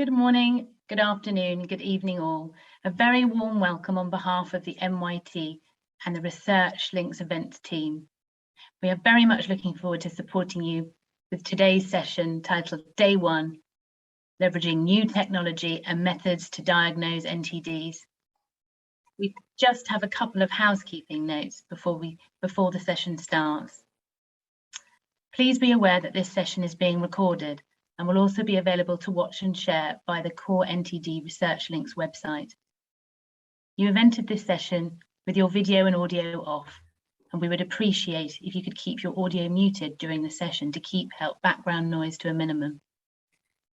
Good morning, good afternoon, good evening all. A very warm welcome on behalf of the MYT and the Research Links events team. We are very much looking forward to supporting you with today's session titled Day 1, Leveraging New Technology and Methods to Diagnose NTDs. We just have a couple of housekeeping notes before the session starts. Please be aware that this session is being recorded and will also be available to watch and share by the core NTD Research Links website. You have entered this session with your video and audio off, and we would appreciate if you could keep your audio muted during the session to keep background noise to a minimum.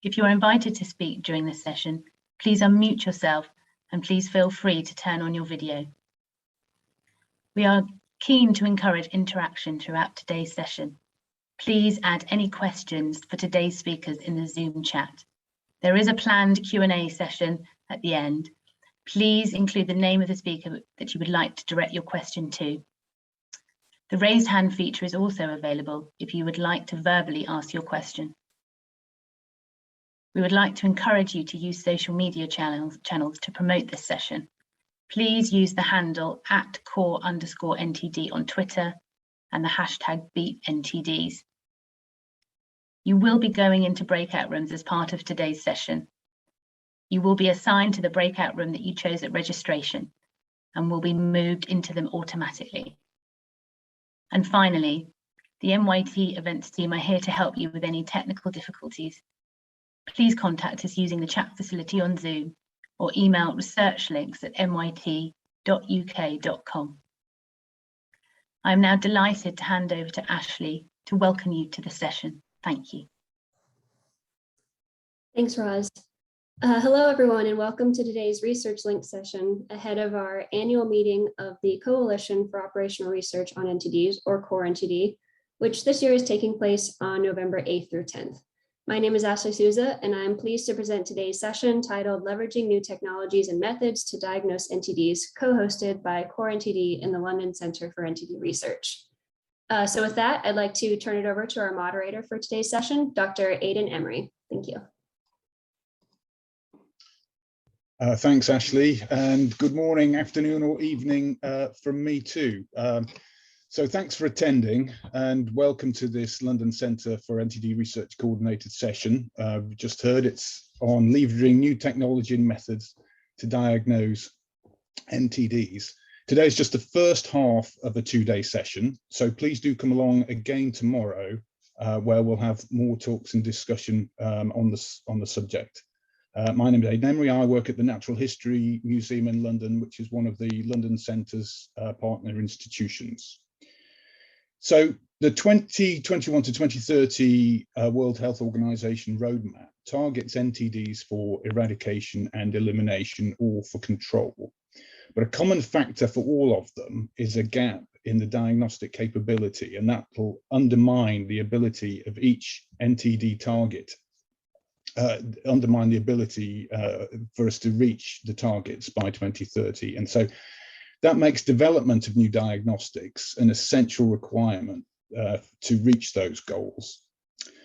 If you are invited to speak during this session, please unmute yourself and please feel free to turn on your video. We are keen to encourage interaction throughout today's session. Please add any questions for today's speakers in the Zoom chat. There is a planned Q&A session at the end. Please include the name of the speaker that you would like to direct your question to. The raised hand feature is also available if you would like to verbally ask your question. We would like to encourage you to use social media channels to promote this session. Please use the handle @core_NTD on Twitter and the hashtag #BeatNTDs. You will be going into breakout rooms as part of today's session. You will be assigned to the breakout room that you chose at registration and will be moved into them automatically. And finally, the MYT events team are here to help you with any technical difficulties. Please contact us using the chat facility on Zoom or email researchlinks@myt.uk.com. I am now delighted to hand over to Ashley to welcome you to the session. Thank you. Thanks, Roz. Hello, everyone, and welcome to today's Research Link session ahead of our annual meeting of the Coalition for Operational Research on NTDs, or CORE NTD, which this year is taking place on November 8th through 10th. My name is Ashley Souza, and I'm pleased to present today's session titled Leveraging New Technologies and Methods to Diagnose NTDs, co-hosted by CORE NTD and the London Centre for NTD Research. So with that, I'd like to turn it over to our moderator for today's session, Dr. Aidan Emery. Thank you. Thanks, Ashley, and good morning, afternoon, or evening from me too. So thanks for attending and welcome to this London Centre for NTD Research coordinated session. We just heard it's on leveraging new technology and methods to diagnose NTDs. Today is just the first half of a two-day session, so please do come along again tomorrow where we'll have more talks and discussion on the subject. My name is Aidan Emery. I work at the Natural History Museum in London, which is one of the London Centre's partner institutions. So the 2021 to 2030 World Health Organization roadmap targets NTDs for eradication and elimination or for control. But a common factor for all of them is a gap in the diagnostic capability, and that will undermine the ability of each NTD target, undermine the ability for us to reach the targets by 2030. And so that makes development of new diagnostics an essential requirement to reach those goals.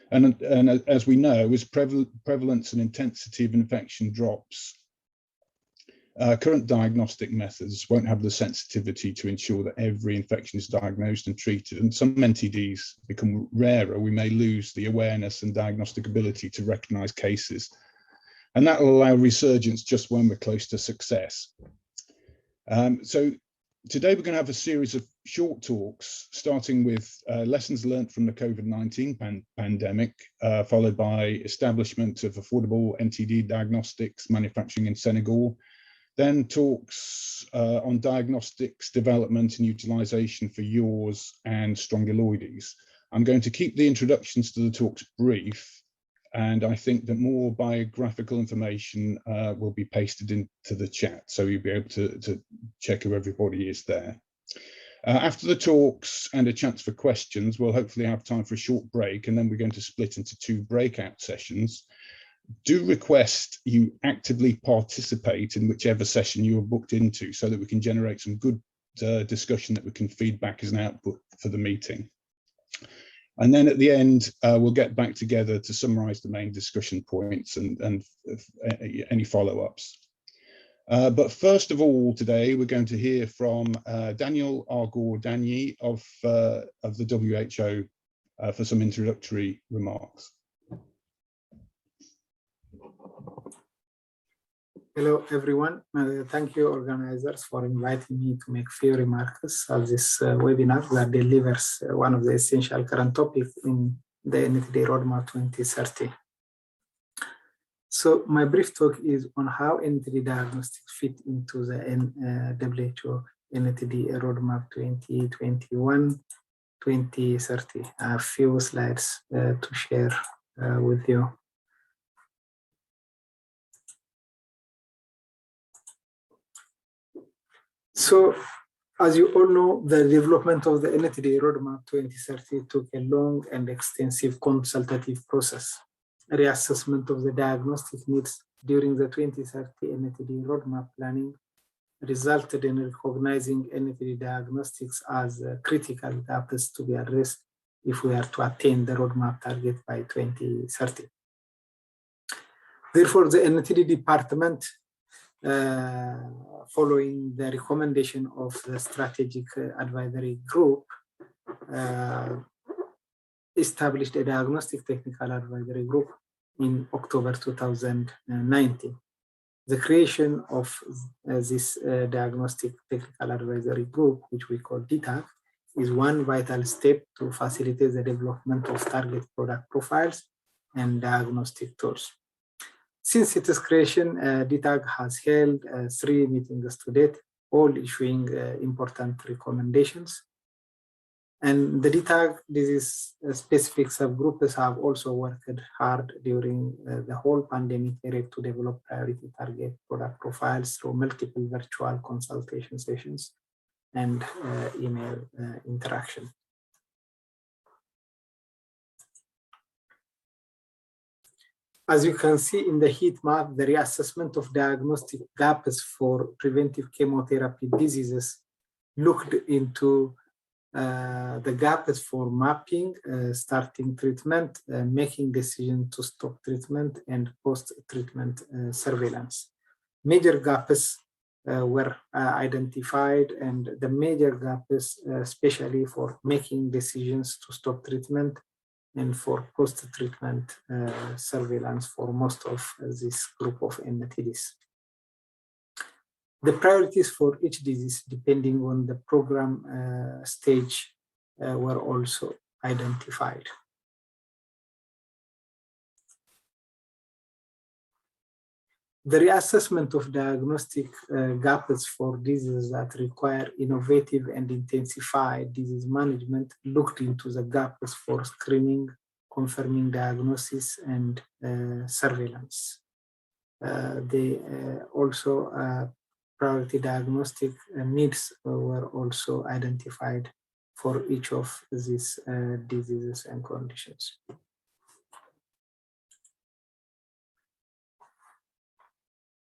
And as we know, as prevalence and intensity of infection drops, current diagnostic methods won't have the sensitivity to ensure that every infection is diagnosed and treated, and some NTDs become rarer. We may lose the awareness and diagnostic ability to recognize cases, and that will allow resurgence just when we're close to success. So today we're going to have a series of short talks, starting with lessons learned from the COVID-19 pandemic, followed by establishment of affordable NTD diagnostics manufacturing in Senegal, then talks on diagnostics development and utilization for yaws and strongyloides. I'm going to keep the introductions to the talks brief, and I think that more biographical information will be pasted into the chat, so you'll be able to check who everybody is there. After the talks and a chance for questions, we'll hopefully have time for a short break, and then we're going to split into two breakout sessions. Do request you actively participate in whichever session you are booked into, so that we can generate some good discussion that we can feed back as an output for the meeting. And then at the end, we'll get back together to summarize the main discussion points and any follow-ups. But first of all, today we're going to hear from Daniel Argour-Dagny of the WHO for some introductory remarks. Hello, everyone. Thank you, organizers, for inviting me to make few remarks of this webinar that delivers one of the essential current topics in the NTD Roadmap 2030. So my brief talk is on how NTD diagnostics fit into the WHO NTD Roadmap 2021-2030. I have a few slides to share with you. So, as you all know, the development of the NTD Roadmap 2030 took a long and extensive consultative process. A reassessment of the diagnostic needs during the 2030 NTD Roadmap planning resulted in recognizing NTD diagnostics as critical gaps to be addressed if we are to attain the roadmap target by 2030. Therefore, the NTD department, following the recommendation of the Strategic Advisory Group, established a Diagnostic Technical Advisory Group in October 2019. The creation of this Diagnostic Technical Advisory Group, which we call DTAG, is one vital step to facilitate the development of target product profiles and diagnostic tools. Since its creation, DTAG has held 3 meetings to date, all issuing important recommendations. And the DTAG disease-specific subgroups have also worked hard during the whole pandemic period to develop priority target product profiles through multiple virtual consultation sessions and email interaction. As you can see in the heat map, the reassessment of diagnostic gaps for preventive chemotherapy diseases looked into the gaps for mapping, starting treatment, making decision to stop treatment, and post-treatment surveillance. Major gaps were identified, and the major gaps, especially for making decisions to stop treatment and for post-treatment surveillance for most of this group of NTDs. The priorities for each disease, depending on the program stage, were also identified. The reassessment of diagnostic gaps for diseases that require innovative and intensified disease management looked into the gaps for screening, confirming diagnosis, and surveillance. Also priority diagnostic needs were also identified for each of these diseases and conditions.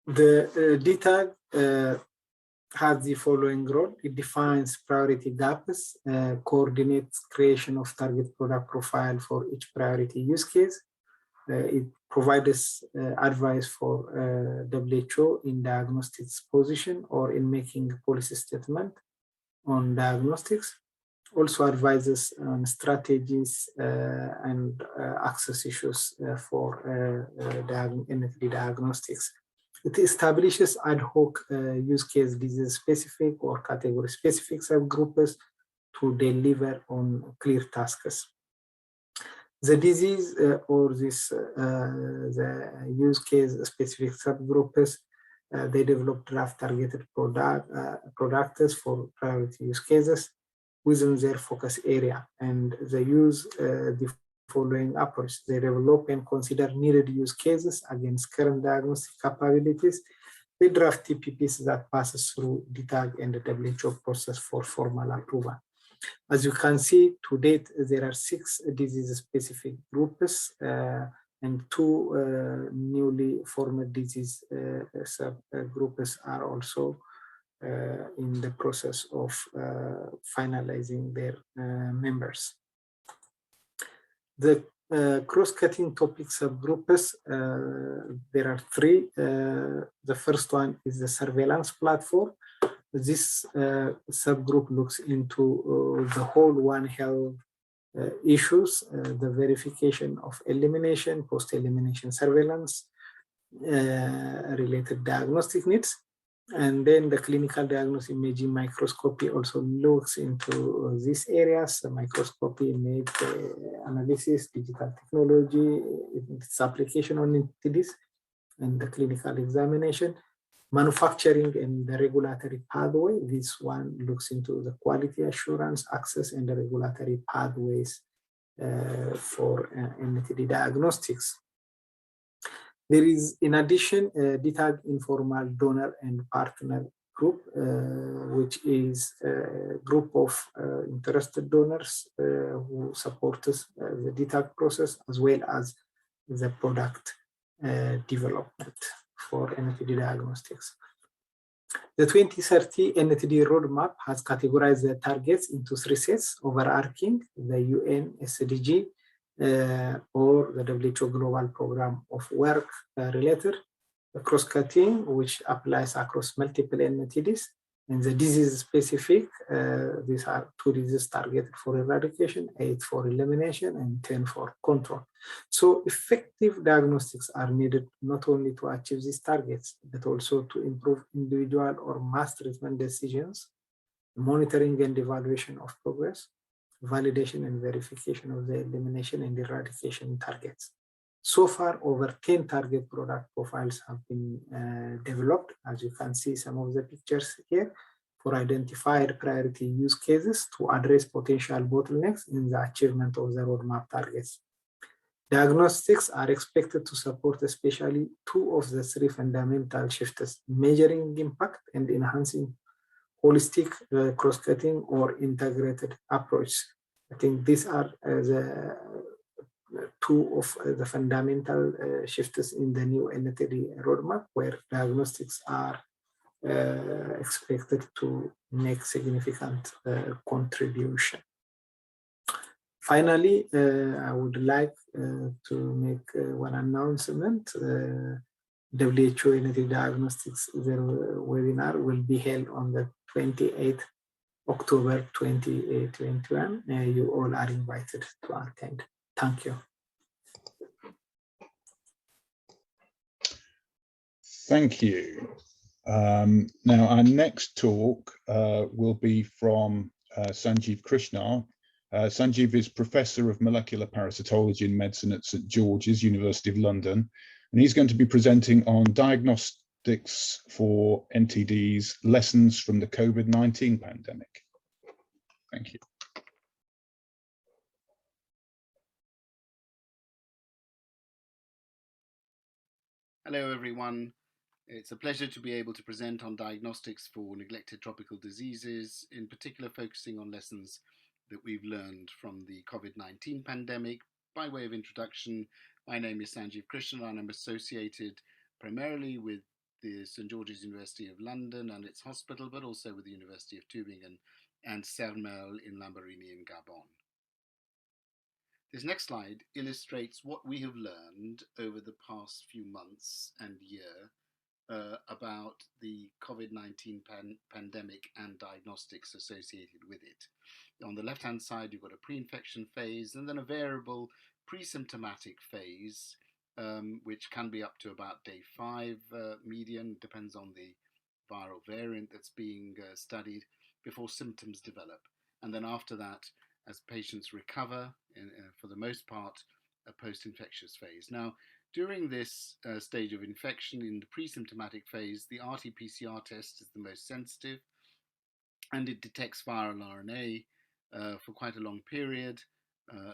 The DTAG has the following role. It defines priority gaps, coordinates creation of target product profile for each priority use case. It provides advice for WHO in diagnostics position or in making policy statement on diagnostics. Also advises on strategies and access issues for NTD diagnostics. It establishes ad hoc use case disease specific or category specific subgroups to deliver on clear tasks. The disease or the use case specific subgroups, they develop draft targeted products for priority use cases within their focus area, and they use the following approach. They develop and consider needed use cases against current diagnostic capabilities. They draft TPPs that passes through DTAG and the WHO process for formal approval. As you can see, to date, there are 6 disease-specific groups and 2 newly formed disease subgroups are also in the process of finalizing their members. The cross-cutting topic subgroups, there are three. The first one is the surveillance platform. This subgroup looks into the whole One Health issues, the verification of elimination, post-elimination surveillance, related diagnostic needs. And then the clinical diagnostic imaging microscopy also looks into these areas, the microscopy, image analysis, digital technology, its application on NTDs, and the clinical examination. Manufacturing and the regulatory pathway. This one looks into the quality assurance, access, and the regulatory pathways for NTD diagnostics. There is, in addition, a DTAG informal donor and partner group, which is a group of interested donors who support the DTAG process as well as the product development for NTD diagnostics. The 2030 NTD roadmap has categorized the targets into three sets: overarching, the UN SDG, or the WHO Global Program of Work related, the cross-cutting, which applies across multiple NTDs, and the disease-specific. These are 2 diseases targeted for eradication, 8 for elimination, and 10 for control. So effective diagnostics are needed not only to achieve these targets, but also to improve individual or mass treatment decisions, monitoring and evaluation of progress, validation and verification of the elimination and eradication targets. So far, over 10 target product profiles have been developed, as you can see some of the pictures here, for identified priority use cases to address potential bottlenecks in the achievement of the roadmap targets. Diagnostics are expected to support especially 2 of the 3 fundamental shifts: measuring impact and enhancing holistic, cross-cutting, or integrated approach. I think these are the 2 of the fundamental shifts in the new NTD roadmap, where diagnostics are expected to make significant contribution. Finally, I would like to make one announcement. WHO NTD Diagnostics, their webinar will be held on the 28th October 2021. You all are invited to attend. Thank you. Thank you. Now, our next talk will be from Sanjeev Krishna. Sanjeev is Professor of Molecular Parasitology and Medicine at St George's, University of London, and he's going to be presenting on diagnostics for NTDs, lessons from the COVID-19 pandemic. Thank you. Hello, everyone. It's a pleasure to be able to present on diagnostics for neglected tropical diseases, in particular focusing on lessons that we've learned from the COVID-19 pandemic. By way of introduction, my name is Sanjeev Krishna and I'm associated primarily with the St George's University of London and its hospital, but also with the University of Tübingen and Sermel in Lambaréné in Gabon. This next slide illustrates what we have learned over the past few months and year about the COVID-19 pandemic and diagnostics associated with it. On the left-hand side, you've got a pre-infection phase and then a variable pre-symptomatic phase, which can be up to about day 5 median, depends on the viral variant that's being studied, before symptoms develop. And then after that, as patients recover, for the most part, a post-infectious phase. Now, during this stage of infection, in the pre-symptomatic phase, the RT-PCR test is the most sensitive, and it detects viral RNA for quite a long period,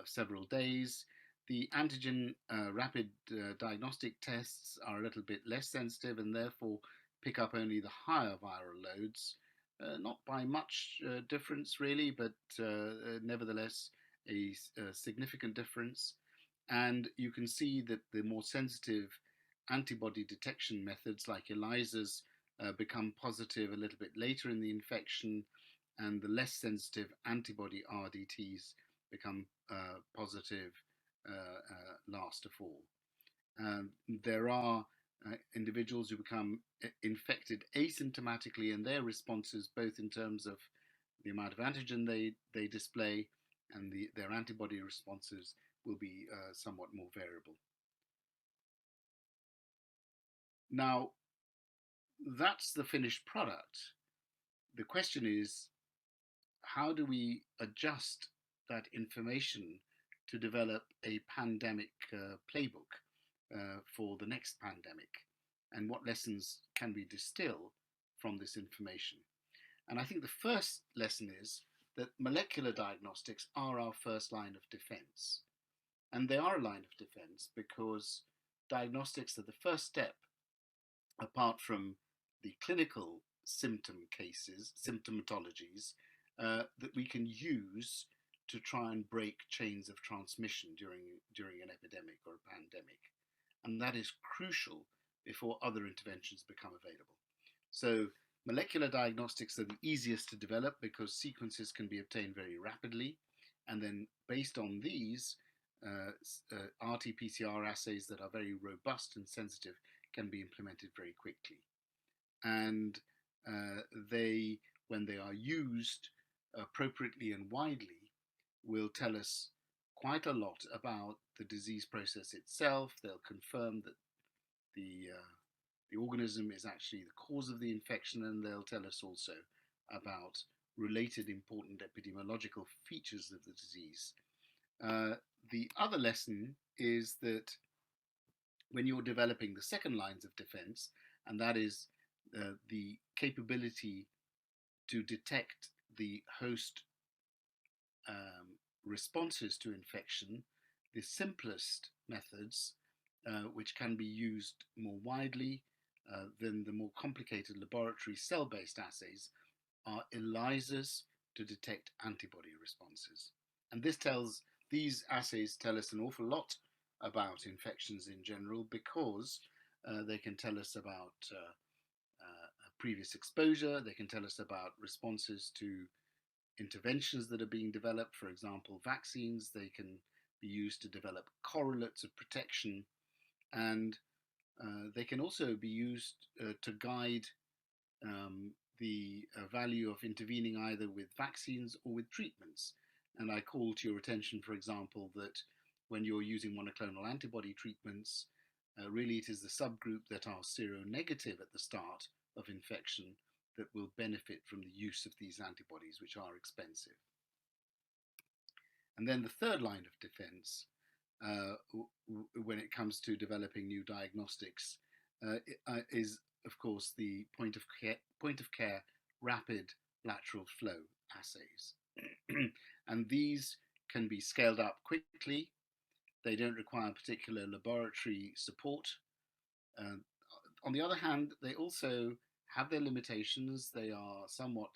several days. The antigen rapid diagnostic tests are a little bit less sensitive and therefore pick up only the higher viral loads, not by much difference really, but nevertheless a significant difference. And you can see that the more sensitive antibody detection methods like ELISAs become positive a little bit later in the infection, and the less sensitive antibody RDTs become positive last of all. There are individuals who become infected asymptomatically, and their responses, both in terms of the amount of antigen they display and their antibody responses, will be somewhat more variable. Now, that's the finished product. The question is, how do we adjust that information to develop a pandemic playbook for the next pandemic? And what lessons can we distill from this information? And I think the first lesson is that molecular diagnostics are our first line of defense. And they are a line of defense because diagnostics are the first step, apart from the clinical symptomatologies, that we can use to try and break chains of transmission during an epidemic or a pandemic. And that is crucial before other interventions become available. So molecular diagnostics are the easiest to develop because sequences can be obtained very rapidly. And then based on these, RT-PCR assays that are very robust and sensitive can be implemented very quickly. And when they are used appropriately and widely, will tell us quite a lot about the disease process itself. They'll confirm that the organism is actually the cause of the infection, and they'll tell us also about related important epidemiological features of the disease. The other lesson is that when you're developing the second lines of defense, and that is the capability to detect the host responses to infection, the simplest methods, which can be used more widely than the more complicated laboratory cell-based assays, are ELISAs to detect antibody responses. And these assays tell us an awful lot about infections in general, because they can tell us about previous exposure, they can tell us about responses to interventions that are being developed. For example, vaccines, they can be used to develop correlates of protection, and they can also be used to guide the value of intervening either with vaccines or with treatments. And I call to your attention, for example, that when you're using monoclonal antibody treatments, really it is the subgroup that are seronegative at the start of infection that will benefit from the use of these antibodies, which are expensive. And then the third line of defense, when it comes to developing new diagnostics, is of course the point of care rapid lateral flow assays. And these can be scaled up quickly. They don't require particular laboratory support. On the other hand, they also have their limitations. They are somewhat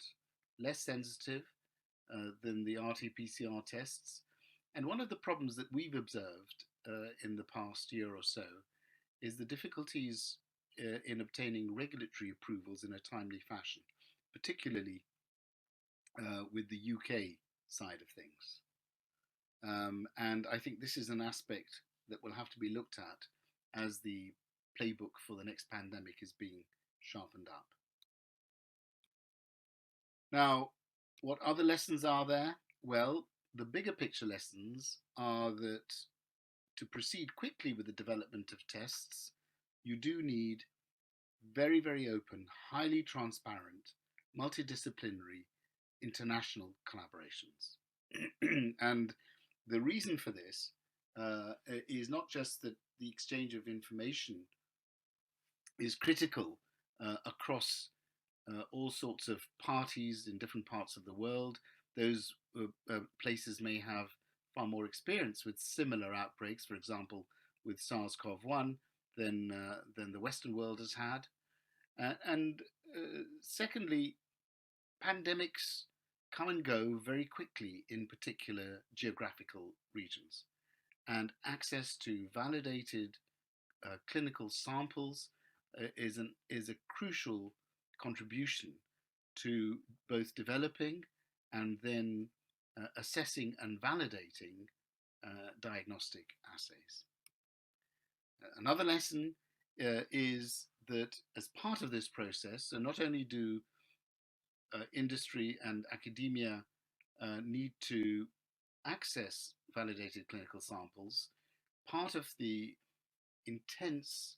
less sensitive than the RT-PCR tests. And one of the problems that we've observed in the past year or so is the difficulties in obtaining regulatory approvals in a timely fashion, particularly with the UK side of things. And I think this is an aspect that will have to be looked at as the playbook for the next pandemic is being sharpened up. Now, what other lessons are there? Well, the bigger picture lessons are that to proceed quickly with the development of tests, you do need very, very open, highly transparent, multidisciplinary international collaborations. And the reason for this is not just that the exchange of information is critical across all sorts of parties in different parts of the world. Those places may have far more experience with similar outbreaks, for example, with SARS-CoV-1 than the Western world has had. And secondly, pandemics come and go very quickly in particular geographical regions, and access to validated clinical samples is a crucial contribution to both developing and then assessing and validating diagnostic assays. Another lesson is that as part of this process, so not only do industry and academia need to access validated clinical samples, part of the intense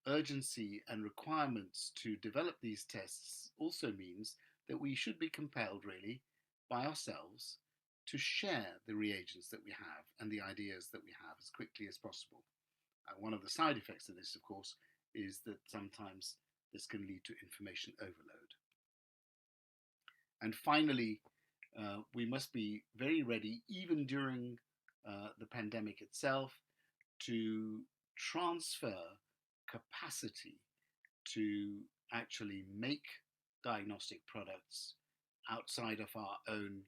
urgency and requirements to develop these tests also means that we should be compelled really by ourselves to share the reagents that we have and the ideas that we have as quickly as possible. One of the side effects of this, of course, is that sometimes this can lead to information overload. And finally, we must be very ready, even during the pandemic itself, to transfer capacity to actually make diagnostic products outside of our own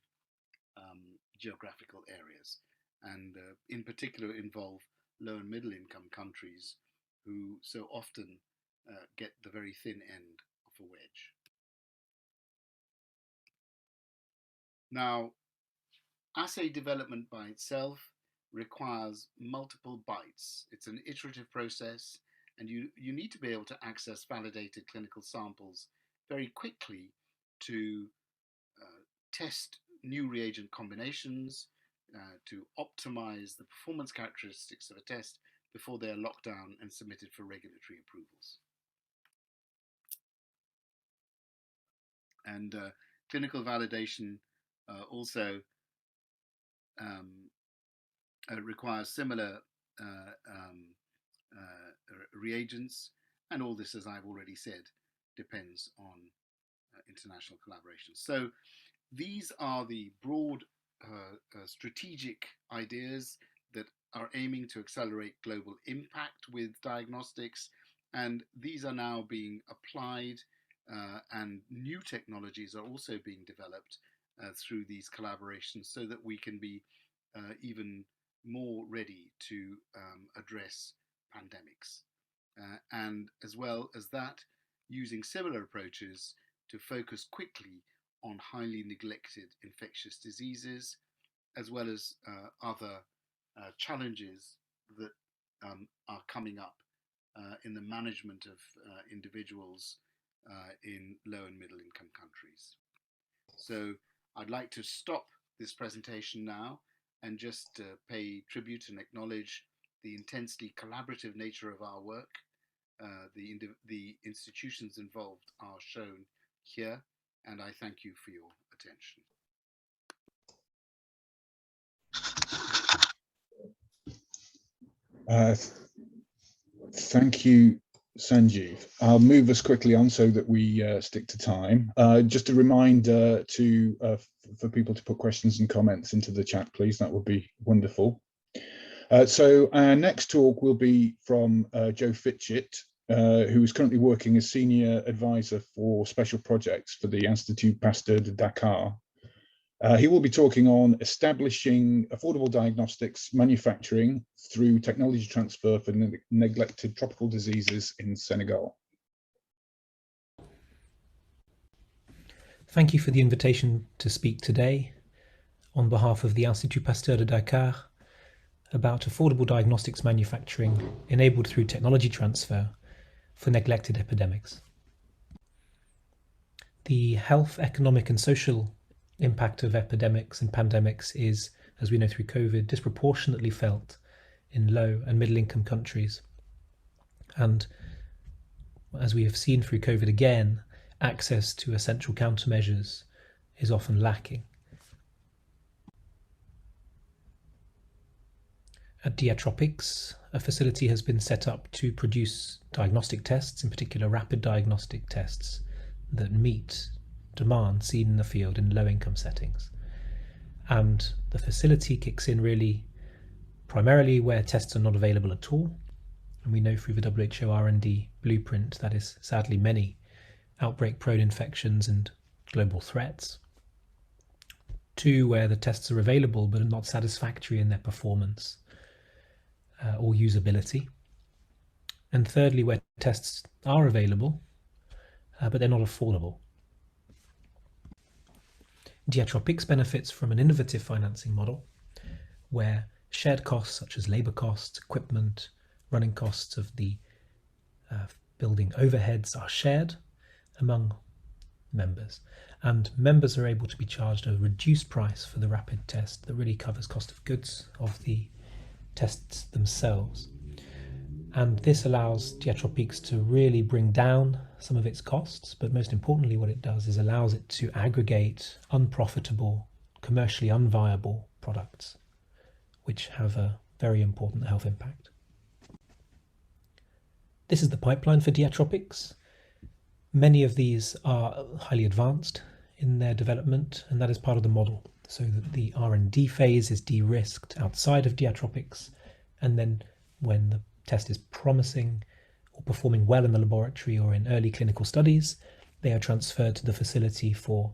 geographical areas, and in particular involve low and middle income countries who so often get the very thin end of a wedge. Now, assay development by itself requires multiple bites. It's an iterative process, and you need to be able to access validated clinical samples very quickly to test new reagent combinations, to optimize the performance characteristics of a test before they are locked down and submitted for regulatory approvals. And clinical validation also requires similar reagents, and all this, as I've already said, depends on international collaboration. So these are the broad strategic ideas that are aiming to accelerate global impact with diagnostics, and these are now being applied, and new technologies are also being developed through these collaborations so that we can be even more ready to address pandemics. And as well as that, using similar approaches to focus quickly on highly neglected infectious diseases, as well as other challenges that are coming up in the management of individuals in low and middle income countries. So I'd like to stop this presentation now and just pay tribute and acknowledge the intensely collaborative nature of our work. The institutions involved are shown here, and I thank you for your attention. Thank you, Sanjeev. I'll move us quickly on so that we stick to time. Just a reminder for people to put questions and comments into the chat, please. That would be wonderful. So our next talk will be from Joe Fitchett, who is currently working as Senior Advisor for Special Projects for the Institut Pasteur de Dakar. He will be talking on establishing affordable diagnostics manufacturing through technology transfer for neglected tropical diseases in Senegal. Thank you for the invitation to speak today on behalf of the Institut Pasteur de Dakar about affordable diagnostics manufacturing enabled through technology transfer for neglected epidemics. The health, economic and social impact of epidemics and pandemics is, as we know through COVID, disproportionately felt in low and middle income countries. And as we have seen through COVID again, access to essential countermeasures is often lacking. At Diagnostics, a facility has been set up to produce diagnostic tests, in particular rapid diagnostic tests that meet demand seen in the field in low-income settings. And the facility kicks in really primarily where tests are not available at all. And we know through the WHO R&D blueprint that is sadly many outbreak-prone infections and global threats. 2, where the tests are available but are not satisfactory in their performance or usability. And thirdly, where tests are available but they're not affordable. Diagnostics benefits from an innovative financing model where shared costs such as labour costs, equipment, running costs of the building overheads are shared among members, and members are able to be charged a reduced price for the rapid test that really covers cost of goods of the tests themselves. And this allows Diagnostics to really bring down some of its costs, but most importantly what it does is allows it to aggregate unprofitable, commercially unviable products which have a very important health impact. This is the pipeline for Diagnostics. Many of these are highly advanced in their development, and that is part of the model, so that the R&D phase is de-risked outside of Diagnostics, and then when the test is promising or performing well in the laboratory or in early clinical studies, they are transferred to the facility for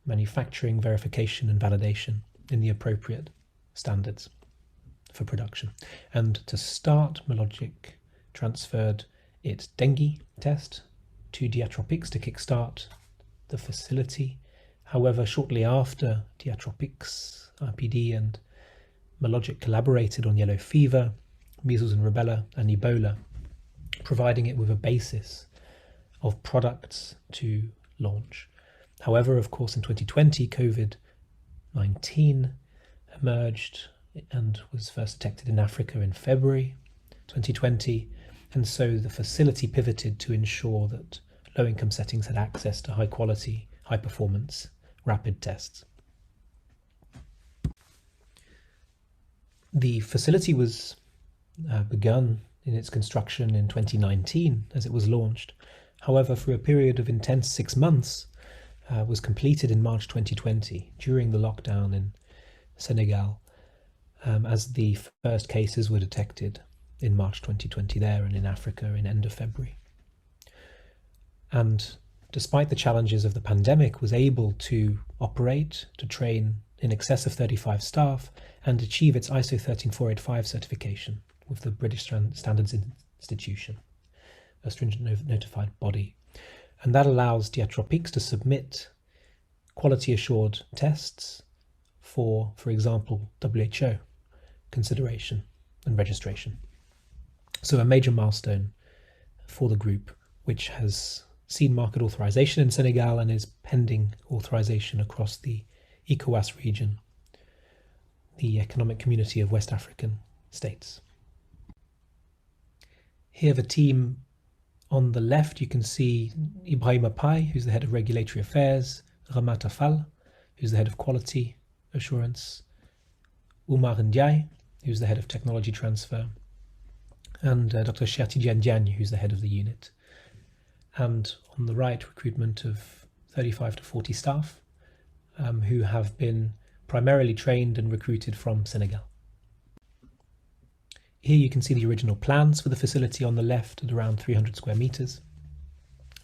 manufacturing, verification and validation in the appropriate standards for production. And to start, Melogic transferred its dengue test to Diagnostics to kickstart the facility. However, shortly after Diagnostics, RPD and Melogic collaborated on yellow fever, measles and rubella and Ebola, providing it with a basis of products to launch. However, of course, in 2020, COVID-19 emerged and was first detected in Africa in February 2020. And so the facility pivoted to ensure that low-income settings had access to high-quality, high-performance rapid tests. The facility was begun in its construction in 2019 as it was launched. However, for a period of intense 6 months, was completed in March 2020 during the lockdown in Senegal, as the first cases were detected in March 2020 there, and in Africa in end of February. And despite the challenges of the pandemic, was able to operate, to train in excess of 35 staff and achieve its ISO 13485 certification with the British Standards Institution, a stringent notified body. And that allows Diagnostics to submit quality assured tests for example, WHO consideration and registration. So a major milestone for the group, which has seen market authorization in Senegal and is pending authorization across the ECOWAS region, the Economic Community of West African States. Here the team on the left, you can see Ibrahima Pai, who's the head of regulatory affairs, Ramat Afal, who's the head of quality assurance, Umar Ndiaye, who's the head of technology transfer, and Dr. Chertidiane Diagne, who's the head of the unit. And on the right, recruitment of 35 to 40 staff who have been primarily trained and recruited from Senegal. Here you can see the original plans for the facility on the left at around 300 square meters,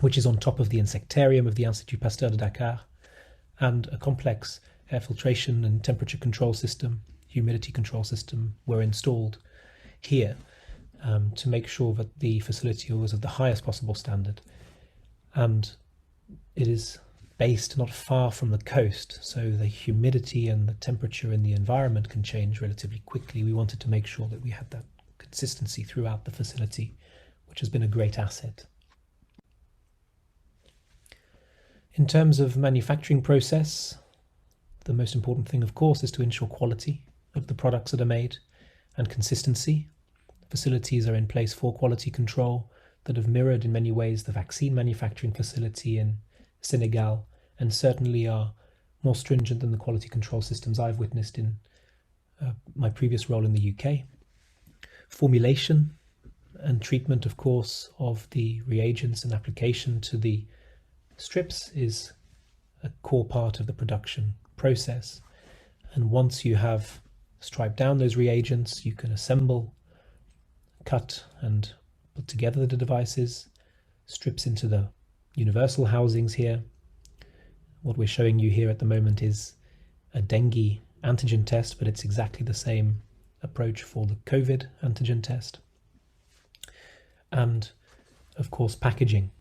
which is on top of the insectarium of the Institut Pasteur de Dakar, and a complex air filtration and temperature control system, humidity control system were installed here to make sure that the facility was of the highest possible standard. And it is based not far from the coast, so the humidity and the temperature in the environment can change relatively quickly. We wanted to make sure that we had that consistency throughout the facility, which has been a great asset. In terms of manufacturing process, the most important thing, of course, is to ensure quality of the products that are made and consistency. Facilities are in place for quality control that have mirrored in many ways the vaccine manufacturing facility in Senegal, and certainly are more stringent than the quality control systems I've witnessed in my previous role in the UK. Formulation and treatment, of course, of the reagents and application to the strips is a core part of the production process. And once you have striped down those reagents, you can assemble, cut and put together the devices, strips into the universal housings here. What we're showing you here at the moment is a dengue antigen test, but it's exactly the same approach for the COVID antigen test. And of course, packaging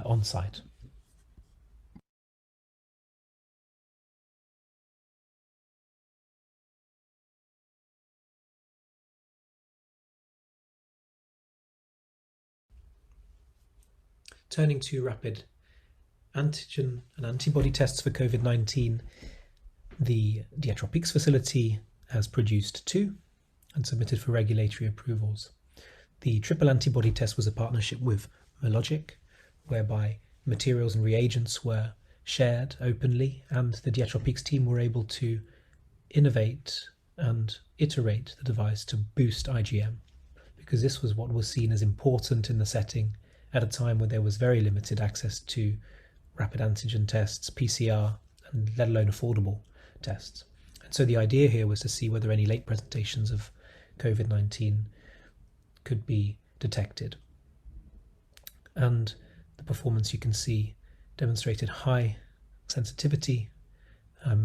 on site. turning to rapid antigen and antibody tests for COVID-19, the Diagnostics facility has produced 2 and submitted for regulatory approvals. The triple antibody test was a partnership with Mologic, whereby materials and reagents were shared openly, and the Diagnostics team were able to innovate and iterate the device to boost IgM, because this was what was seen as important in the setting at a time when there was very limited access to rapid antigen tests, PCR, and let alone affordable tests. And so the idea here was to see whether any late presentations of COVID-19 could be detected. And the performance, you can see, demonstrated high sensitivity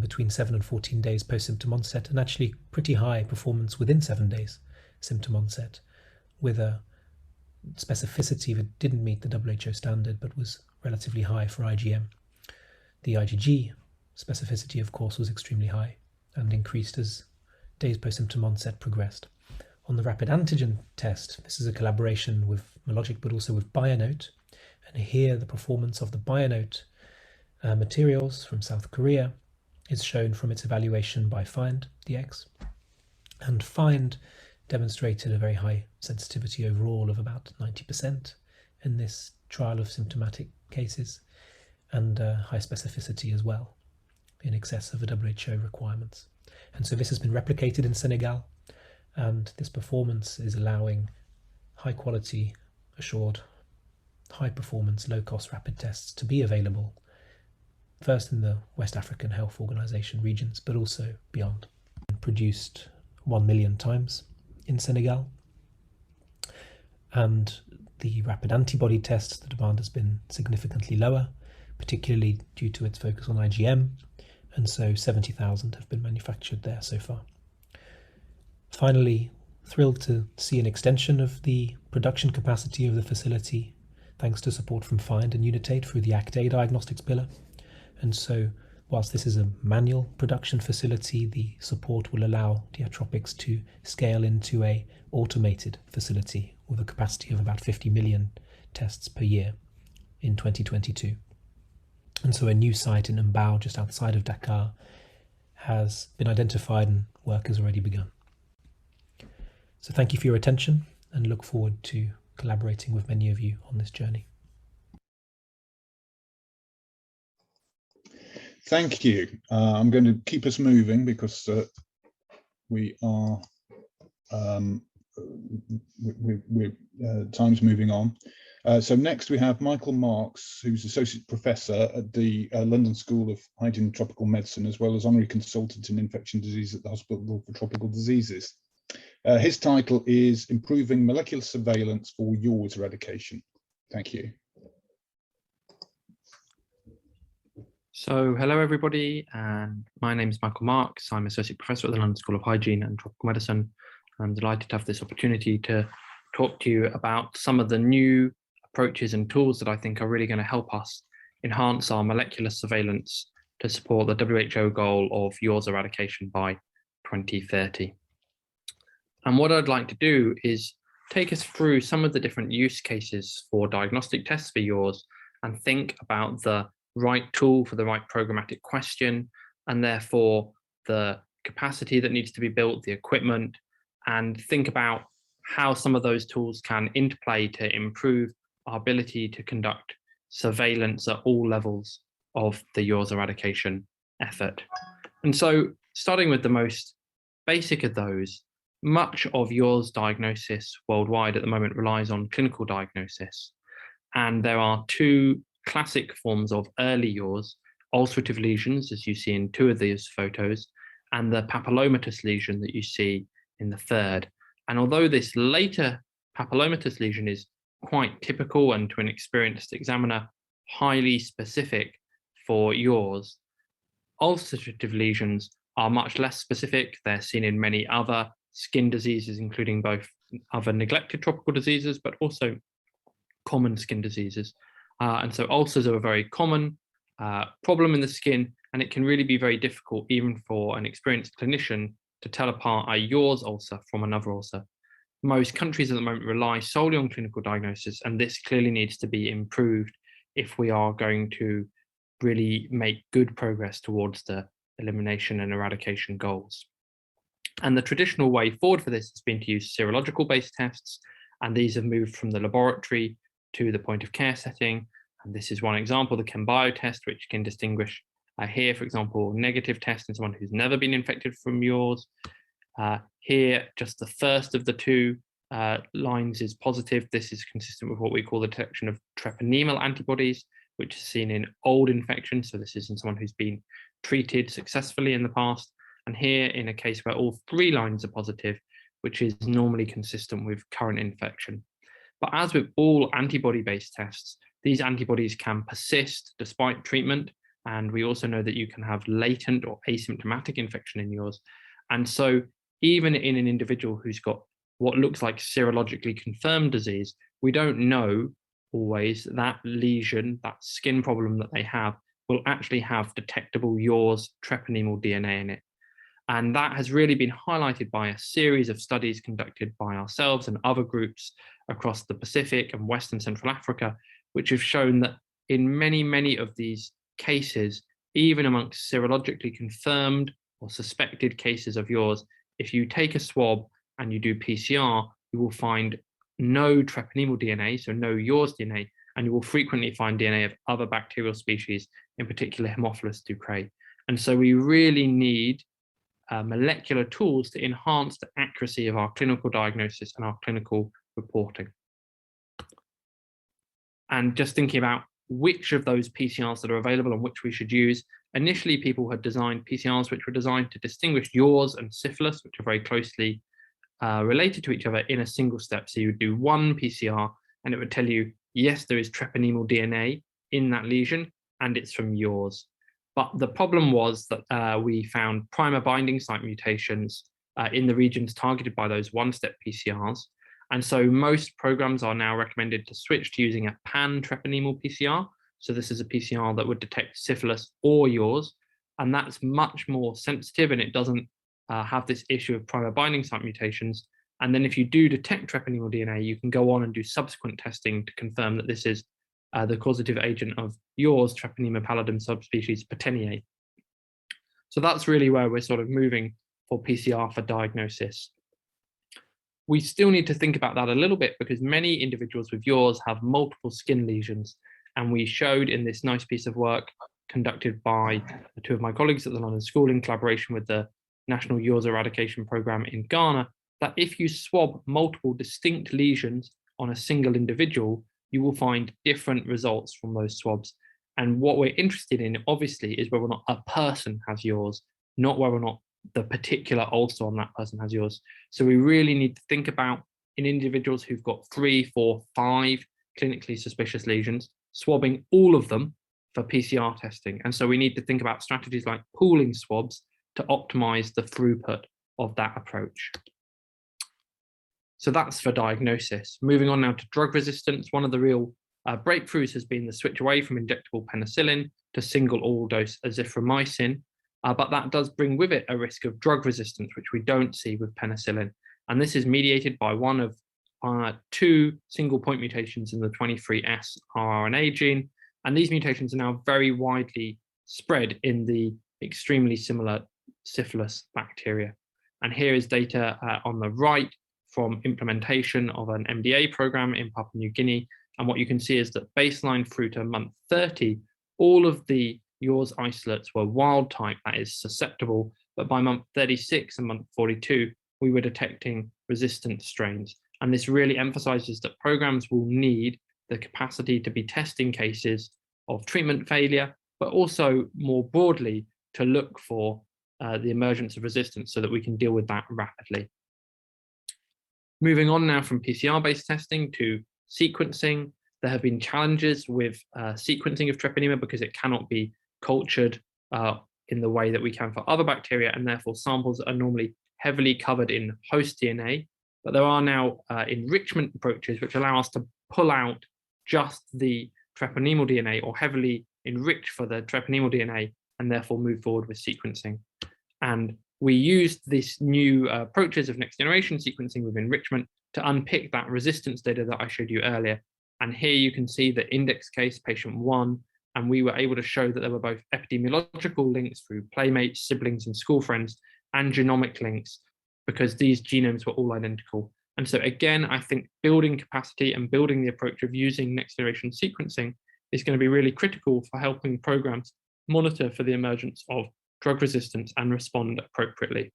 between 7 and 14 days post-symptom onset, and actually pretty high performance within 7 days symptom onset, with a specificity that didn't meet the WHO standard but was relatively high for IgM. The IgG specificity, of course, was extremely high and increased as days post-symptom onset progressed. On the rapid antigen test, this is a collaboration with Mologic but also with BioNote, and here the performance of the BioNote materials from South Korea is shown from its evaluation by FIND-DX, and FIND demonstrated a very high sensitivity overall of about 90% in this trial of symptomatic cases, and high specificity as well, in excess of the WHO requirements. And so this has been replicated in Senegal, and this performance is allowing high quality, assured, high performance, low cost rapid tests to be available, first in the West African Health Organization regions, but also beyond. Produced 1 million times in Senegal. And the rapid antibody test, the demand has been significantly lower, particularly due to its focus on IgM, and so 70,000 have been manufactured there so far. Finally, thrilled to see an extension of the production capacity of the facility, thanks to support from FIND and Unitate through the Act A diagnostics pillar. And so, whilst this is a manual production facility, the support will allow Diagnostics to scale into a automated facility with a capacity of about 50 million tests per year in 2022. And so a new site in Mbao, just outside of Dakar, has been identified and work has already begun. So thank you for your attention, and look forward to collaborating with many of you on this journey. Thank you. I'm going to keep us moving because we are time's moving on. So next we have Michael Marks, who's Associate Professor at the London School of Hygiene and Tropical Medicine, as well as Honorary Consultant in Infection Disease at the Hospital for Tropical Diseases. His title is Improving Molecular Surveillance for Yaws Eradication. Thank you. So hello everybody, and my name is Michael Marks. I'm Associate Professor at the London School of Hygiene and Tropical Medicine. I'm delighted to have this opportunity to talk to you about some of the new approaches and tools that I think are really going to help us enhance our molecular surveillance to support the WHO goal of yaws eradication by 2030. And what I'd like to do is take us through some of the different use cases for diagnostic tests for yaws and think about the right tool for the right programmatic question, and therefore the capacity that needs to be built, the equipment, and think about how some of those tools can interplay to improve our ability to conduct surveillance at all levels of the yaws eradication effort. And so, starting with the most basic of those, much of yaws diagnosis worldwide at the moment relies on clinical diagnosis. And there are two classic forms of early yaws: ulcerative lesions, as you see in two of these photos, and the papillomatous lesion that you see in the third. And although this later papillomatous lesion is quite typical and, to an experienced examiner, highly specific for yaws, ulcerative lesions are much less specific. They're seen in many other skin diseases, including both other neglected tropical diseases, but also common skin diseases. And so ulcers are a very common problem in the skin, and it can really be very difficult even for an experienced clinician to tell apart a yaws ulcer from another ulcer. Most countries at the moment rely solely on clinical diagnosis, and this clearly needs to be improved if we are going to really make good progress towards the elimination and eradication goals. And the traditional way forward for this has been to use serological based tests, and these have moved from the laboratory to the point of care setting. And this is one example, the ChemBio test, which can distinguish here, for example, negative test in someone who's never been infected from yours. Here, just the first of the two lines is positive. This is consistent with what we call the detection of treponemal antibodies, which is seen in old infections. So this is in someone who's been treated successfully in the past. And here, in a case where all three lines are positive, which is normally consistent with current infection. But as with all antibody-based tests, these antibodies can persist despite treatment. And we also know that you can have latent or asymptomatic infection in yours. And so even in an individual who's got what looks like serologically confirmed disease, we don't know always that lesion, that skin problem that they have, will actually have detectable yours treponemal DNA in it. And that has really been highlighted by a series of studies conducted by ourselves and other groups across the Pacific and Western Central Africa, which have shown that in many, many of these cases, even amongst serologically confirmed or suspected cases of yours, if you take a swab and you do PCR, you will find no treponemal DNA, so no yours DNA, and you will frequently find DNA of other bacterial species, in particular Haemophilus ducreyi. And so we really need molecular tools to enhance the accuracy of our clinical diagnosis and our clinical reporting. And just thinking about which of those PCRs that are available and which we should use, initially people had designed PCRs which were designed to distinguish yours and syphilis, which are very closely related to each other, in a single step. So you would do one PCR and it would tell you, yes, there is treponemal DNA in that lesion and it's from yours. But the problem was that we found primer binding site mutations in the regions targeted by those one-step PCRs. And so most programs are now recommended to switch to using a pan-treponemal PCR. So this is a PCR that would detect syphilis or yours, and that's much more sensitive, and it doesn't have this issue of primer binding site mutations. And then if you do detect treponemal DNA, you can go on and do subsequent testing to confirm that this is the causative agent of yours, Treponema pallidum subspecies Perteniae. So that's really where we're sort of moving for PCR for diagnosis. We still need to think about that a little bit because many individuals with yours have multiple skin lesions. And we showed in this nice piece of work conducted by two of my colleagues at the London School in collaboration with the National Yours Eradication Programme in Ghana, that if you swab multiple distinct lesions on a single individual, you will find different results from those swabs. And what we're interested in, obviously, is whether or not a person has yours, not whether or not the particular ulcer on that person has yours. So we really need to think about, in individuals who've got 3, 4, 5 clinically suspicious lesions, swabbing all of them for PCR testing. And so we need to think about strategies like pooling swabs to optimize the throughput of that approach. So that's for diagnosis. Moving on now to drug resistance. One of the real breakthroughs has been the switch away from injectable penicillin to single oral dose azithromycin. But that does bring with it a risk of drug resistance, which we don't see with penicillin. And this is mediated by one of 2 single point mutations in the 23S rRNA gene. And these mutations are now very widely spread in the extremely similar syphilis bacteria. And here is data on the right from implementation of an MDA program in Papua New Guinea. And what you can see is that baseline through to month 30, all of the yours isolates were wild type, that is susceptible, but by month 36 and month 42, we were detecting resistant strains. And this really emphasizes that programs will need the capacity to be testing cases of treatment failure, but also more broadly to look for the emergence of resistance so that we can deal with that rapidly. Moving on now from PCR-based testing to sequencing, there have been challenges with sequencing of treponema because it cannot be cultured in the way that we can for other bacteria, and therefore samples are normally heavily covered in host DNA. But there are now enrichment approaches which allow us to pull out just the treponemal DNA or heavily enrich for the treponemal DNA and therefore move forward with sequencing. And we used these new approaches of next generation sequencing with enrichment to unpick that resistance data that I showed you earlier. And here you can see the index case, patient 1, and we were able to show that there were both epidemiological links through playmates, siblings, and school friends, and genomic links, because these genomes were all identical. And so again, I think building capacity and building the approach of using next generation sequencing is going to be really critical for helping programs monitor for the emergence of drug resistance and respond appropriately.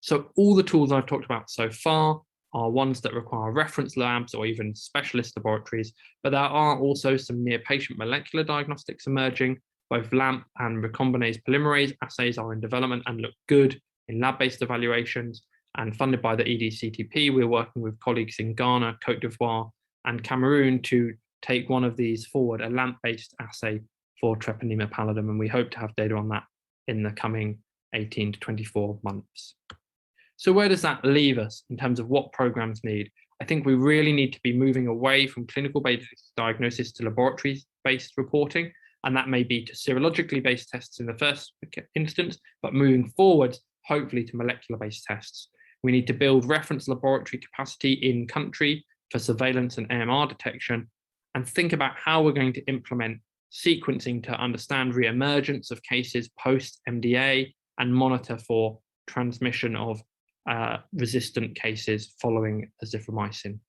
So all the tools I've talked about so far are ones that require reference labs or even specialist laboratories, but there are also some near-patient molecular diagnostics emerging. Both LAMP and recombinase polymerase assays are in development and look good in lab-based evaluations, and funded by the EDCTP, we're working with colleagues in Ghana, Cote d'Ivoire, and Cameroon to take one of these forward, a LAMP-based assay for treponema pallidum, and we hope to have data on that in the coming 18 to 24 months. So where does that leave us in terms of what programs need? I think we really need to be moving away from clinical-based diagnosis to laboratory-based reporting, and that may be to serologically based tests in the first instance, but moving forward, hopefully to molecular-based tests. We need to build reference laboratory capacity in country for surveillance and AMR detection, and think about how we're going to implement sequencing to understand re-emergence of cases post-MDA and monitor for transmission of resistant cases following azithromycin.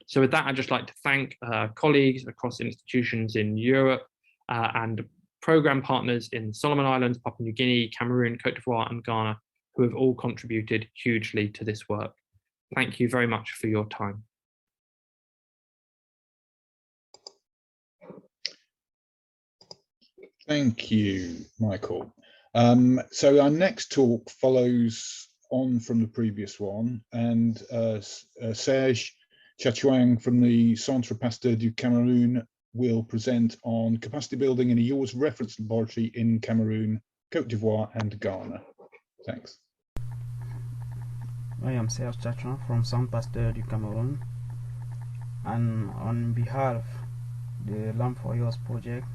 So with that, I'd just like to thank colleagues across institutions in Europe and program partners in Solomon Islands, Papua New Guinea, Cameroon, Cote d'Ivoire, and Ghana, who have all contributed hugely to this work. Thank you very much for your time. Thank you, Michael. So our next talk follows on from the previous one, and Serge Chachuang from the Centre Pasteur du Cameroun will present on capacity building in a yours reference laboratory in Cameroon, Cote d'Ivoire, and Ghana. Thanks. I am Serge Chachuang from Centre Pasteur du Cameroun, and on behalf of the Lamp for Yours project,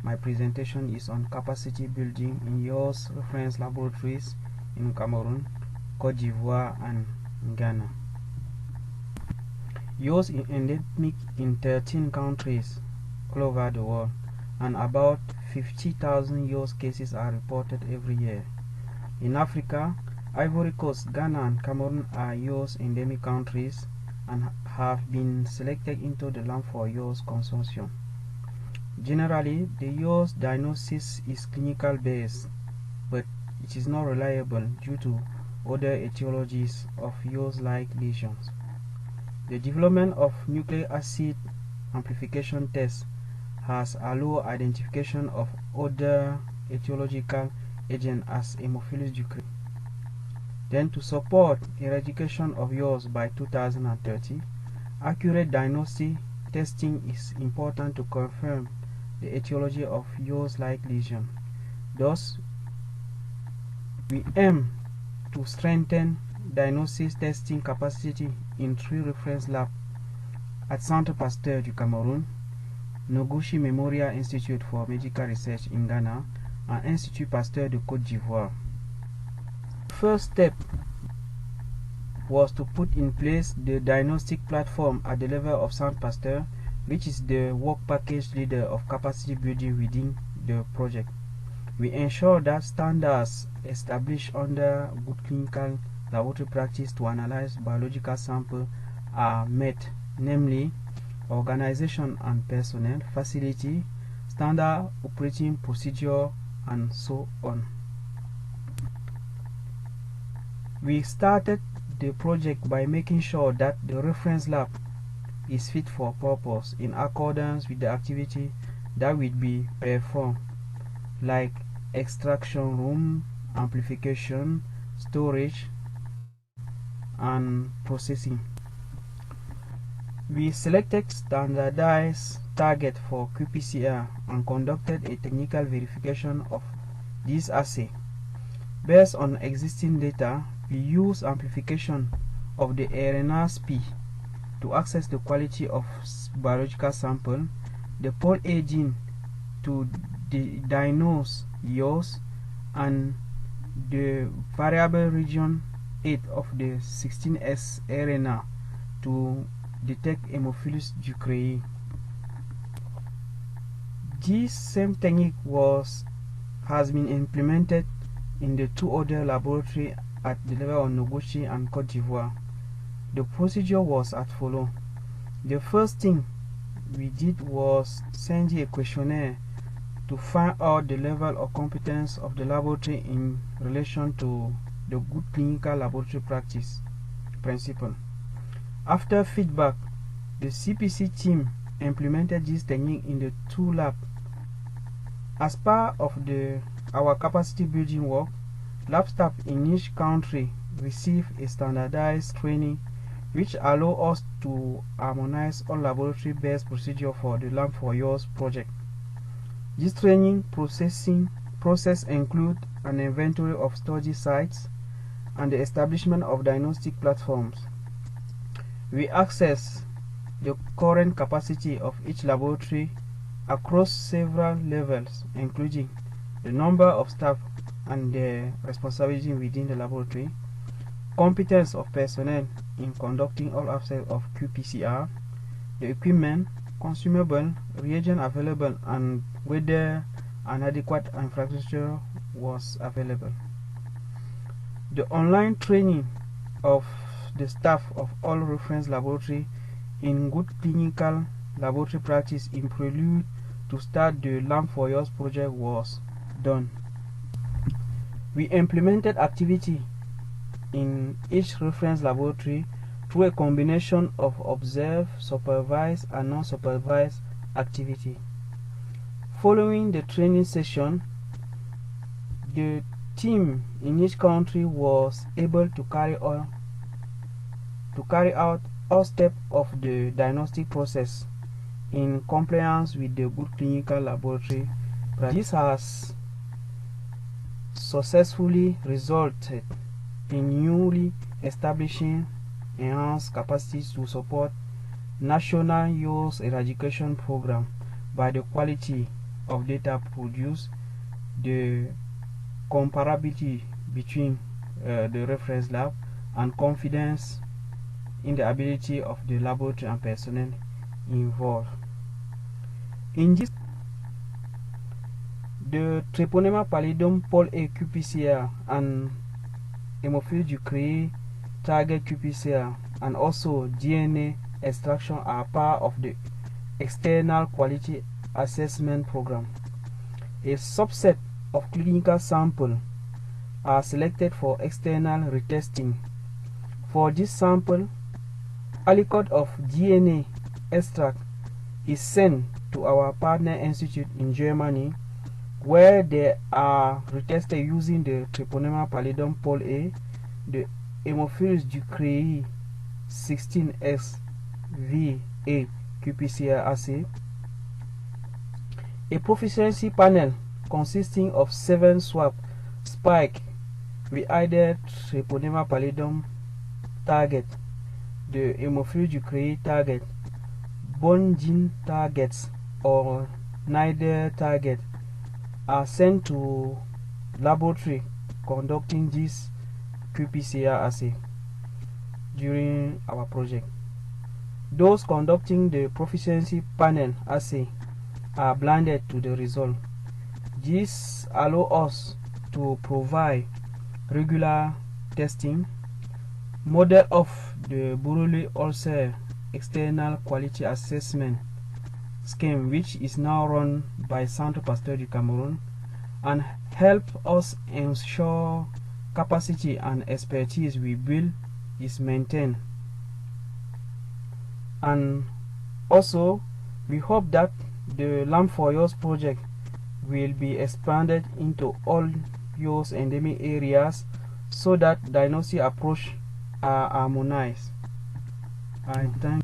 my presentation is on capacity building in yours reference laboratories in Cameroon, Cote d'Ivoire, and Ghana. Yours is endemic in 13 countries all over the world, and about 50,000 yours cases are reported every year. In Africa, Ivory Coast, Ghana, and Cameroon are yours endemic countries and have been selected into the Lamp for Yours consortium. Generally, the yours diagnosis is clinical based, but it is not reliable due to other etiologies of yours-like lesions. The development of nucleic acid amplification tests has allowed identification of other etiological agents as Haemophilus ducrei. Then, to support eradication of yours by 2030, accurate diagnostic testing is important to confirm the etiology of yours-like lesion. Thus, we aim to strengthen diagnosis testing capacity in 3 reference labs at Centre Pasteur du Cameroun, Noguchi Memorial Institute for Medical Research in Ghana, and Institut Pasteur de Côte d'Ivoire. First step was to put in place the diagnostic platform at the level of Centre Pasteur, which is the work package leader of capacity building within the project. We ensure that standards established under good clinical laboratory practice to analyze biological samples are met, namely organization and personnel, facility, standard operating procedure, and so on. We started the project by making sure that the reference lab is fit for purpose in accordance with the activity that will be performed, like extraction room, amplification, storage, and processing. We selected standardized target for qPCR and conducted a technical verification of this assay. Based on existing data, we use amplification of the RNA-sp to access the quality of biological sample, the Pol A gene to diagnose yours, and the variable region 8 of the 16S RNA to detect Haemophilus ducreyi. This same technique has been implemented in the 2 other laboratories at the level of Noguchi and Cote d'Ivoire. The procedure was as follows. The first thing we did was send you a questionnaire to find out the level of competence of the laboratory in relation to the good clinical laboratory practice principle. After feedback, the CPC team implemented this technique in the 2 labs. As part of our capacity building work, lab staff in each country receive a standardized training which allow us to harmonize all laboratory-based procedure for the Lab for Yours project. This training process include an inventory of study sites and the establishment of diagnostic platforms. We access the current capacity of each laboratory across several levels, including the number of staff and their responsibility within the laboratory, competence of personnel in conducting all aspects of qPCR, the equipment, consumable, reagent available, and whether an adequate infrastructure was available. The online training of the staff of all reference laboratory in good clinical laboratory practice in prelude to start the Lab for Yours project was done. We implemented activity in each reference laboratory through a combination of observed, supervised, and non-supervised activity. Following the training session, the team in each country was able to carry out all steps of the diagnostic process in compliance with the good clinical laboratory practice. This has successfully resulted in newly establishing enhanced capacities to support national youth eradication program by the quality of data produced, the comparability between the reference lab, and confidence in the ability of the laboratory and personnel involved. In this, the Treponema pallidum Pol A qPCR and Haemophilus ducreyi target qPCR and also DNA extraction are part of the external quality assessment program. A subset of clinical samples are selected for external retesting. For this sample, aliquot of DNA extract is sent to our partner institute in Germany, where they are retested using the Treponema pallidum Pol A, the Haemophilus ducreyi 16XVA qPCR assay, a proficiency panel consisting of 7 swab spike with either Treponema pallidum target, the Haemophilus ducreyi target, bone gene targets, or neither target, are sent to laboratory conducting this qPCR assay during our project. Those conducting the proficiency panel assay are blinded to the result. This allows us to provide regular testing, model of the Buruli ulcer external quality assessment scheme, which is now run by Centre Pasteur du Cameroon, and help us ensure capacity and expertise we build is maintained. And also, we hope that the Lab for Yours project will be expanded into all Yours endemic areas so that diagnostic approach are harmonized. I thank.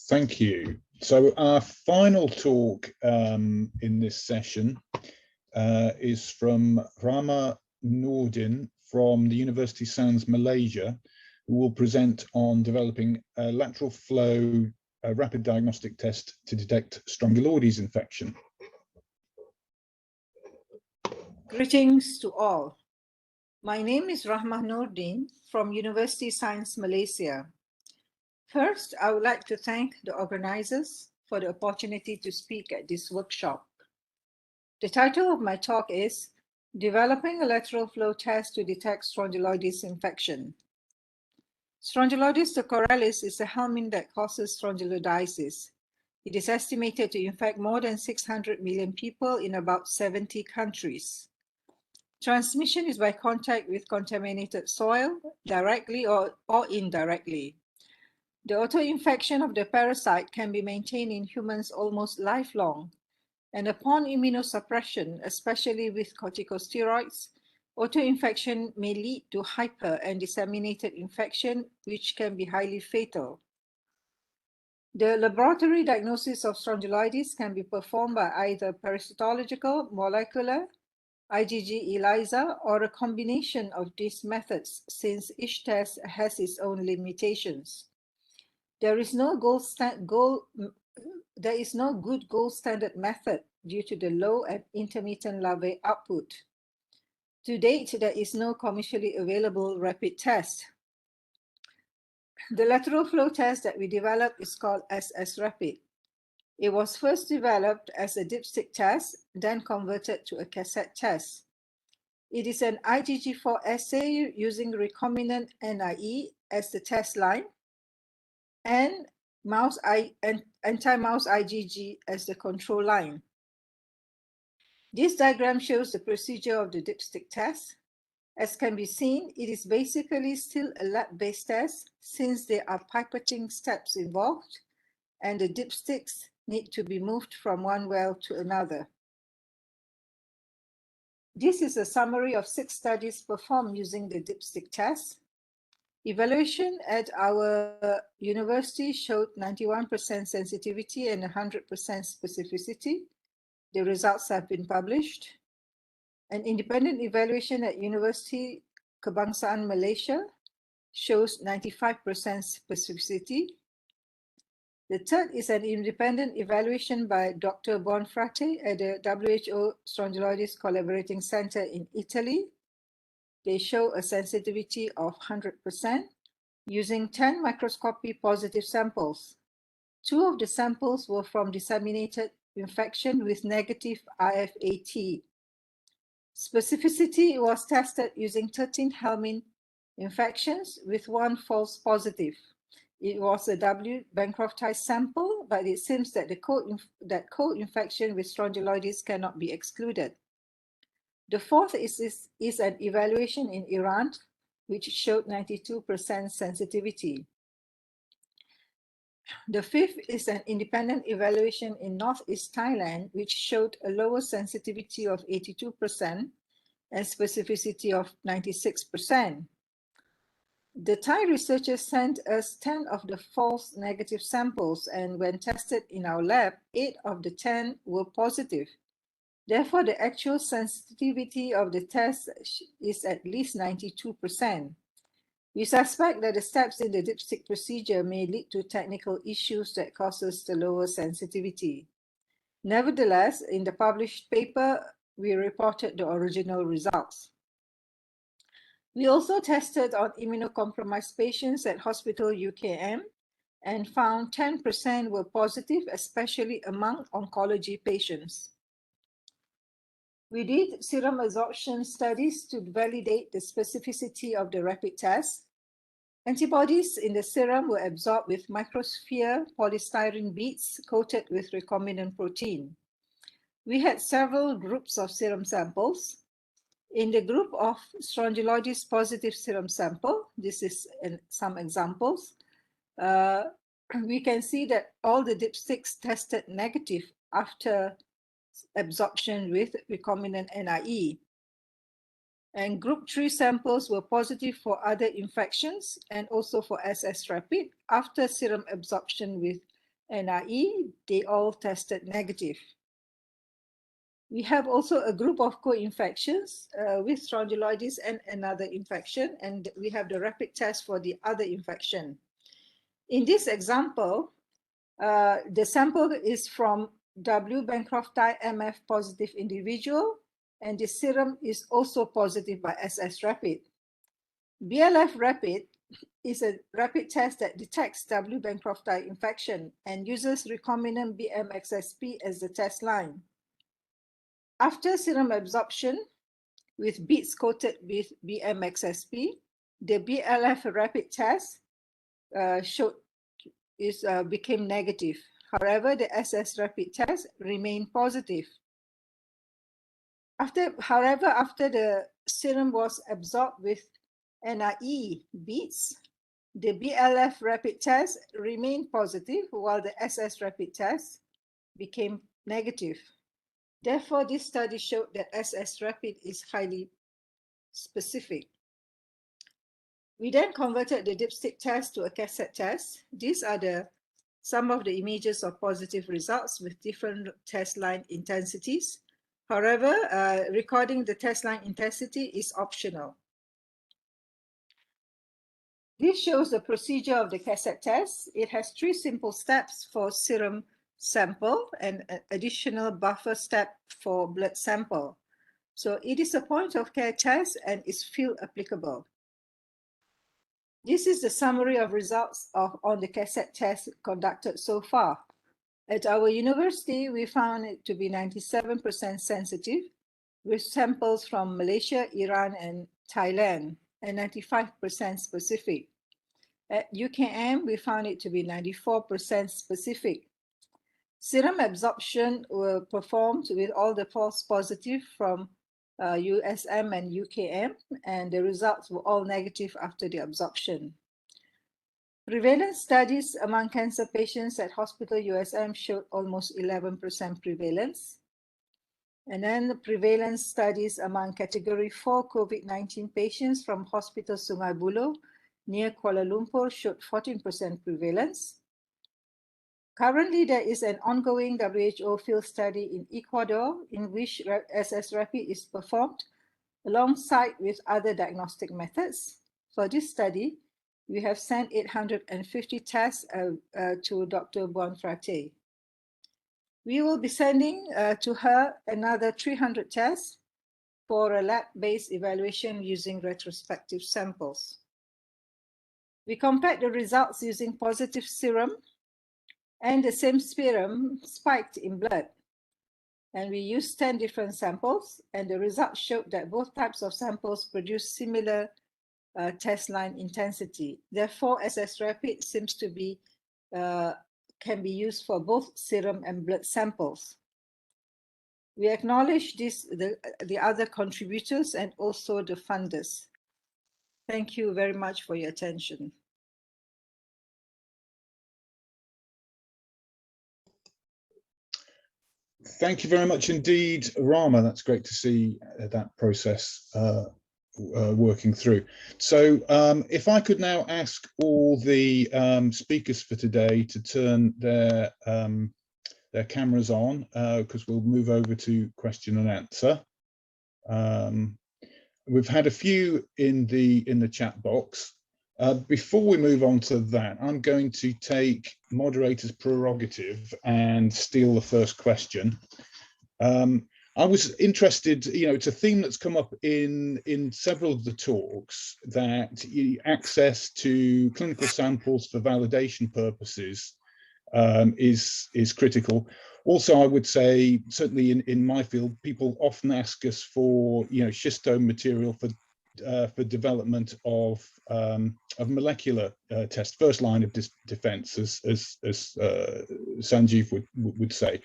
Thank you. So our final talk in this session is from Rama Nordin from the University Sans Malaysia, who will present on developing a lateral flow rapid diagnostic test to detect Strongyloides infection. Greetings to all. My name is Rahma Noordin from University Science Malaysia. First, I would like to thank the organizers for the opportunity to speak at this workshop. The title of my talk is Developing a Lateral Flow Test to Detect Strongyloides Infection. Strongyloides tocoralis is a helminth that causes strongyloidiasis. It is estimated to infect more than 600 million people in about 70 countries. Transmission is by contact with contaminated soil, directly or indirectly. The autoinfection of the parasite can be maintained in humans almost lifelong, and upon immunosuppression, especially with corticosteroids, autoinfection may lead to hyper and disseminated infection, which can be highly fatal. The laboratory diagnosis of strongyloides can be performed by either parasitological, molecular, IgG ELISA, or a combination of these methods, since each test has its own limitations. There is no good gold standard method due to the low and intermittent larvae output. To date, there is no commercially available rapid test. The lateral flow test that we developed is called SS Rapid. It was first developed as a dipstick test, then converted to a cassette test. It is an IgG4 assay using recombinant NIE as the test line and anti-mouse IgG as the control line. This diagram shows the procedure of the dipstick test. As can be seen, it is basically still a lab-based test since there are pipetting steps involved and the dipsticks need to be moved from one well to another. This is a summary of 6 studies performed using the dipstick test. Evaluation at our university showed 91% sensitivity and 100% specificity. The results have been published. An independent evaluation at University Kebangsaan Malaysia shows 95% specificity. The third is an independent evaluation by Dr. Bonfrate at the WHO Strongyloides Collaborating Center in Italy. They show a sensitivity of 100% using 10 microscopy positive samples. 2 of the samples were from disseminated infection with negative IFAT. Specificity was tested using 13 helminth infections with 1 false positive. It was a W. Bancrofti sample, but it seems that co-infection with strongyloides cannot be excluded. The fourth is an evaluation in Iran, which showed 92% sensitivity. The fifth is an independent evaluation in Northeast Thailand, which showed a lower sensitivity of 82% and specificity of 96%. The Thai researchers sent us 10 of the false negative samples, and when tested in our lab, 8 of the 10 were positive. Therefore, the actual sensitivity of the test is at least 92%. We suspect that the steps in the dipstick procedure may lead to technical issues that causes the lower sensitivity. Nevertheless, in the published paper, we reported the original results. We also tested on immunocompromised patients at Hospital UKM and found 10% were positive, especially among oncology patients. We did serum absorption studies to validate the specificity of the rapid test. Antibodies in the serum were absorbed with microsphere polystyrene beads coated with recombinant protein. We had several groups of serum samples. In the group of strongyloides positive serum sample, this is some examples, we can see that all the dipsticks tested negative after absorption with recombinant NIE. And group 3 samples were positive for other infections and also for SS Rapid. After serum absorption with NIE, they all tested negative. We have also a group of co-infections with strongyloides and another infection, and we have the rapid test for the other infection. In this example, the sample is from W. Bancrofti MF positive individual, and the serum is also positive by SS rapid. BLF rapid is a rapid test that detects W. bancrofti infection and uses recombinant BMXSP as the test line. After serum absorption with beads coated with BMXSP, the BLF rapid test became negative. However, the SS rapid test remained positive. After the serum was absorbed with NRE beads, the BLF rapid test remained positive while the SS rapid test became negative. Therefore, this study showed that SS rapid is highly specific. We then converted the dipstick test to a cassette test. These are some of the images of positive results with different test line intensities. However, recording the test line intensity is optional. This shows the procedure of the cassette test. It has 3 simple steps for serum sample and an additional buffer step for blood sample. So it is a point of care test and is field applicable. This is the summary of results on the cassette test conducted so far. At our university, we found it to be 97% sensitive with samples from Malaysia, Iran, and Thailand, and 95% specific. At UKM, we found it to be 94% specific. Serum absorption were performed with all the false positive from USM and UKM, and the results were all negative after the absorption. Prevalence studies among cancer patients at Hospital USM showed almost 11% prevalence. And then the prevalence studies among Category 4 COVID-19 patients from Hospital Sungai Buloh near Kuala Lumpur showed 14% prevalence. Currently, there is an ongoing WHO field study in Ecuador in which SS rapid is performed alongside with other diagnostic methods. For this study, we have sent 850 tests to Dr. Buonfrate. We will be sending to her another 300 tests for a lab-based evaluation using retrospective samples. We compared the results using positive serum and the same serum spiked in blood. And we used 10 different samples, and the results showed that both types of samples produce similar test line intensity. Therefore, SS rapid seems to be can be used for both serum and blood samples. We acknowledge the other contributors and also the funders. Thank you very much for your attention. Thank you very much indeed, Rama. That's great to see that process working through. So if I could now ask all the speakers for today to turn their cameras on, because we'll move over to question and answer. We've had a few in the chat box. Before we move on to that, I'm going to take moderator's prerogative and steal the first question. I was interested, it's a theme that's come up in several of the talks, that access to clinical samples for validation purposes is critical. Also, I would say, certainly in my field, people often ask us for, schistone material for development of molecular tests, first line of defense, as Sanjeev would say.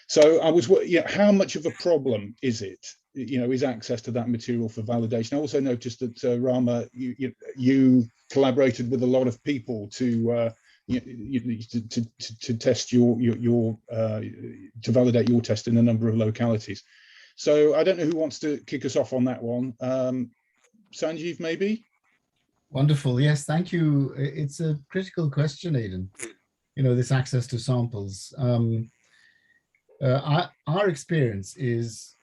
So I was, how much of a problem is it, is access to that material for validation? I also noticed that Rama, you collaborated with a lot of people to test to validate your test in a number of localities. So I don't know who wants to kick us off on that one. Sanjeev, maybe? Wonderful. Yes, thank you. It's a critical question, Aidan. This access to samples. Our experience is,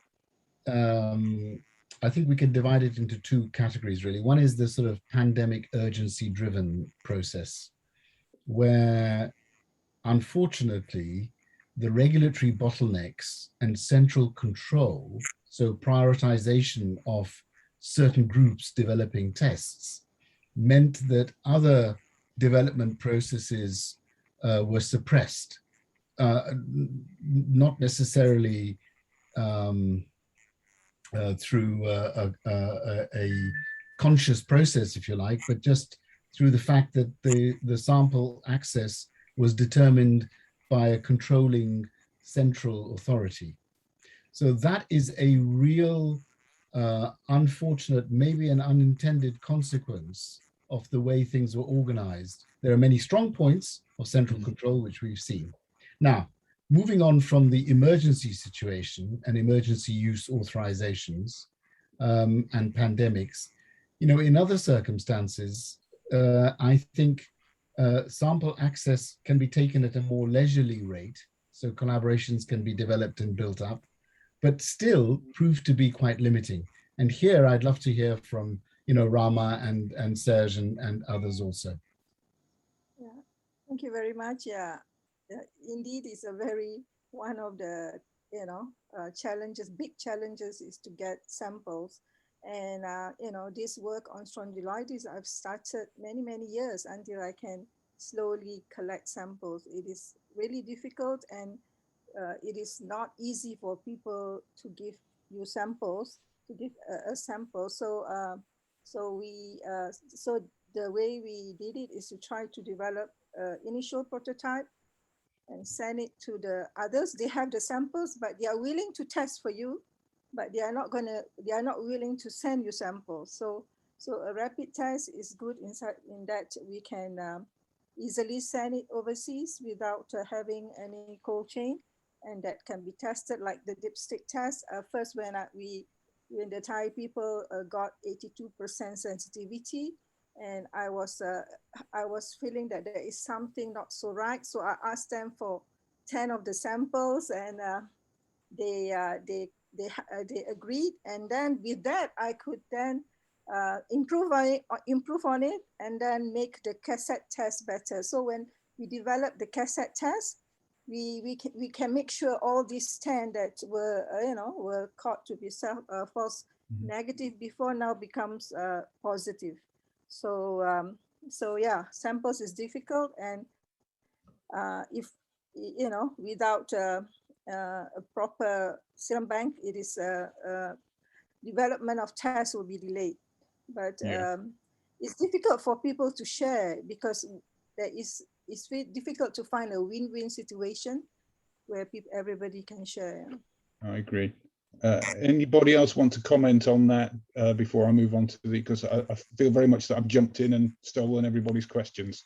I think we can divide it into 2 categories, really. One is the sort of pandemic urgency-driven process, where, unfortunately, the regulatory bottlenecks and central control so prioritization of certain groups developing tests, meant that other development processes were suppressed, not necessarily through a conscious process, if you like, but just through the fact that the sample access was determined by a controlling central authority. So that is a real unfortunate, maybe an unintended consequence of the way things were organized. There are many strong points of central control, which we've seen. Now, moving on from the emergency situation and emergency use authorizations and pandemics, in other circumstances, I think sample access can be taken at a more leisurely rate, so collaborations can be developed and built up, but still prove to be quite limiting. And here I'd love to hear from, Rama and Serge and others also. Yeah, thank you very much. Yeah, indeed, it's a one of the, challenges, big challenges is to get samples. And, this work on spondylitis, I've started many years until I can slowly collect samples. It is really difficult, and it is not easy for people to give you samples, to give a sample. So the way we did it is to try to develop initial prototype and send it to the others. They have the samples, but they are willing to test for you, but they are not willing to send you samples. So a rapid test is good in that we can easily send it overseas without having any cold chain, and that can be tested like the dipstick test. First, when the Thai people got 82% sensitivity, and I was feeling that there is something not so right. So I asked them for 10 of the samples, and they agreed. And then with that, I could then improve on it, and then make the cassette test better. So when we developed the cassette test, we can make sure all these 10 that were caught to be false negative before now becomes positive. So yeah, samples is difficult, and if without a proper serum bank, it is development of tests will be delayed. But it's difficult for people to share, because it's very difficult to find a win-win situation where everybody can share. I agree. Anybody else want to comment on that before I move on to because I feel very much that I've jumped in and stolen everybody's questions.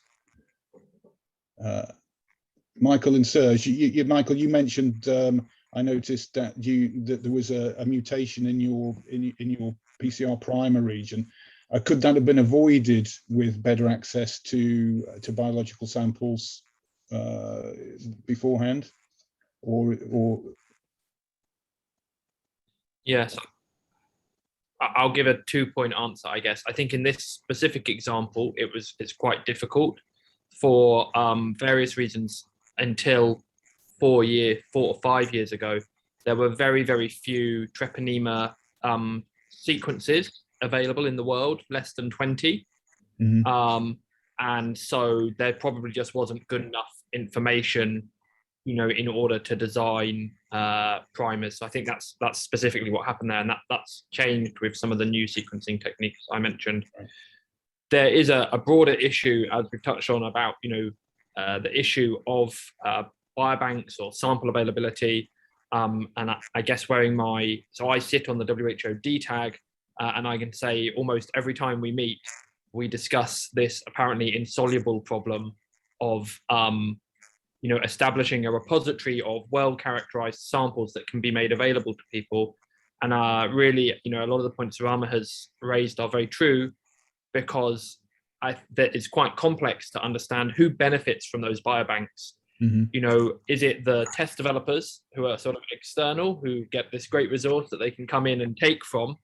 Michael and Serge, Michael, you mentioned I noticed that there was a mutation in your PCR primer region. Could that have been avoided with better access to biological samples beforehand, or? Yes, I'll give a 2-point answer, I guess. I think in this specific example, it's quite difficult for various reasons. Until 4 or 5 years ago, there were very few treponema sequences available in the world, less than 20. And so there probably just wasn't good enough information, in order to design primers. So I think that's specifically what happened there, and that's changed with some of the new sequencing techniques I mentioned. Right. There is a broader issue, as we've touched on, about the issue of biobanks or sample availability, and I guess so I sit on the WHO DTAG, and I can say almost every time we meet, we discuss this apparently insoluble problem of establishing a repository of well-characterized samples that can be made available to people. And really, a lot of the points Rama has raised are very true, because that it's quite complex to understand who benefits from those biobanks. Is it the test developers who are sort of external, who get this great resource that they can come in and take from?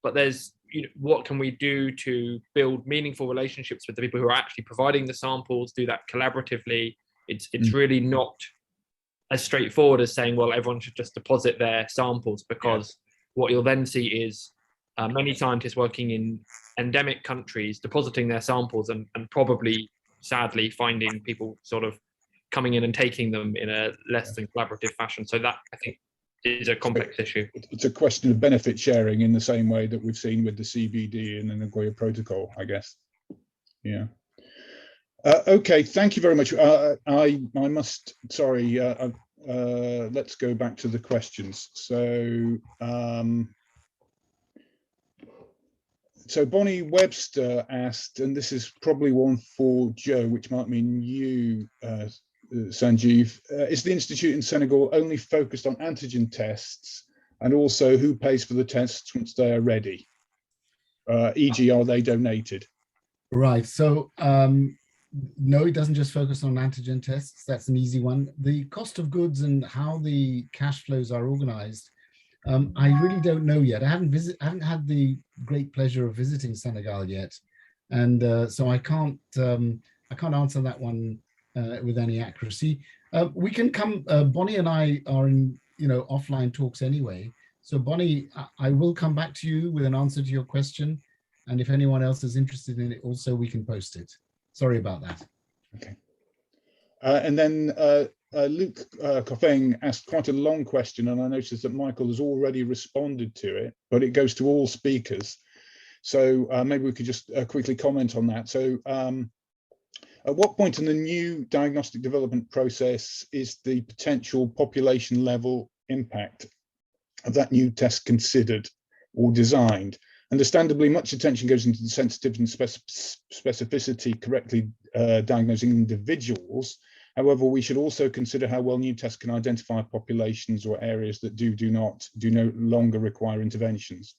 But there's, what can we do to build meaningful relationships with the people who are actually providing the samples, do that collaboratively? It's really not as straightforward as saying, well, everyone should just deposit their samples, because what you'll then see is many scientists working in endemic countries depositing their samples and probably, sadly, finding people sort of coming in and taking them in a less than collaborative fashion. So that, I think, is a complex issue. It's a question of benefit sharing in the same way that we've seen with the CBD and the Nagoya Protocol, I guess. Yeah. Okay, thank you very much. I must, sorry, let's go back to the questions. So, so Bonnie Webster asked, and this is probably one for Joe, which might mean you, Sanjeev, is the Institute in Senegal only focused on antigen tests, and also who pays for the tests once they are ready? E.g., are they donated? Right, so no, it doesn't just focus on antigen tests. That's an easy one. The cost of goods and how the cash flows are organized, I really don't know yet. I haven't had the great pleasure of visiting Senegal yet, and so I can't answer that one with any accuracy. We can come. Bonnie and I are in offline talks anyway. So Bonnie, I will come back to you with an answer to your question, and if anyone else is interested in it, also we can post it. Sorry about that. Okay. And then Luke Koffeng asked quite a long question, and I noticed that Michael has already responded to it, but it goes to all speakers. So maybe we could just quickly comment on that. So at what point in the new diagnostic development process is the potential population level impact of that new test considered or designed? Understandably, much attention goes into the sensitivity and specificity correctly diagnosing individuals. However, we should also consider how well new tests can identify populations or areas that do no longer require interventions.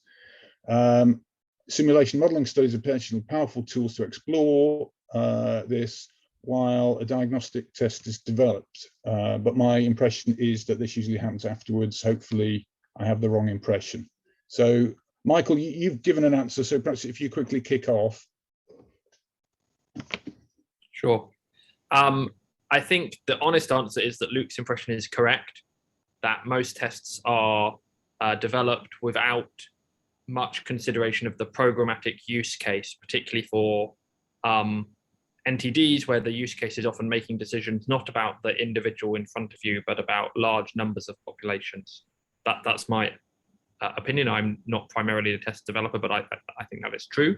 Simulation modeling studies are potentially powerful tools to explore this while a diagnostic test is developed. But my impression is that this usually happens afterwards. Hopefully, I have the wrong impression. So, Michael, you've given an answer, so perhaps if you quickly kick off. Sure. I think the honest answer is that Luke's impression is correct, that most tests are developed without much consideration of the programmatic use case, particularly for NTDs, where the use case is often making decisions not about the individual in front of you, but about large numbers of populations. That's my opinion. I'm not primarily a test developer, but I think that is true.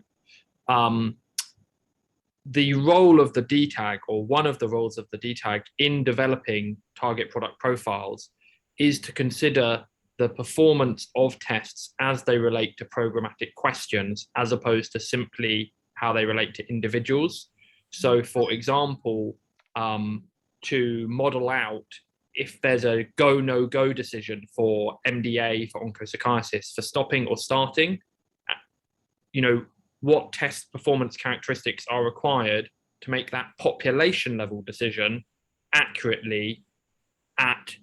The role of the DTAG, or one of the roles of the DTAG in developing target product profiles, is to consider the performance of tests as they relate to programmatic questions, as opposed to simply how they relate to individuals. So, for example, to model out if there's a go, no go decision for MDA, for onchocerciasis, for stopping or starting, what test performance characteristics are required to make that population level decision accurately at,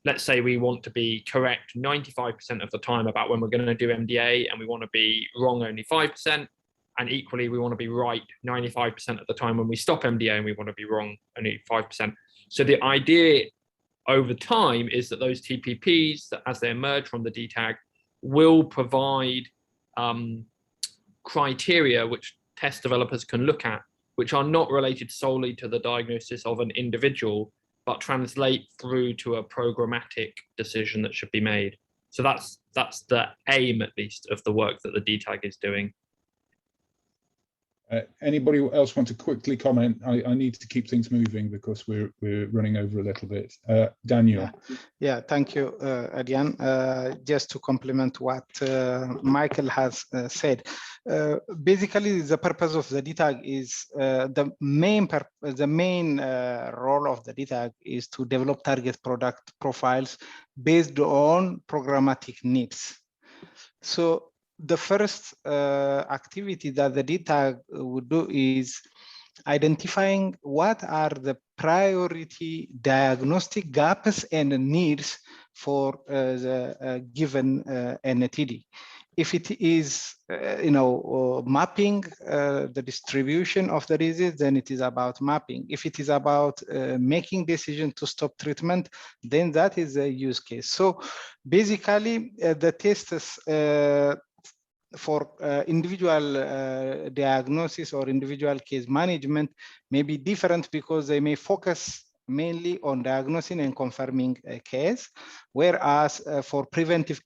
let's say we want to be correct 95% of the time about when we're going to do MDA, and we want to be wrong only 5%. And equally, we want to be right 95% of the time when we stop MDA, and we want to be wrong only 5%. So the idea over time is that those TPPs, that as they emerge from the DTAG, will provide criteria which test developers can look at, which are not related solely to the diagnosis of an individual, but translate through to a programmatic decision that should be made. So that's the aim, at least, of the work that the DTAG is doing. Anybody else want to quickly comment? I need to keep things moving because we're running over a little bit. Daniel. Yeah, thank you, Adrian. Just to complement what Michael has said, basically the purpose of the DTAG is the main role of the DTAG is to develop target product profiles based on programmatic needs. So the first activity that the DTAG would do is identifying what are the priority diagnostic gaps and needs for the given NTD. if it is, mapping the distribution of the disease, then it is about mapping. If it is about making decision to stop treatment, then that is a use case. So basically, the tests for individual diagnosis or individual case management may be different because they may focus mainly on diagnosing and confirming a case, whereas for preventive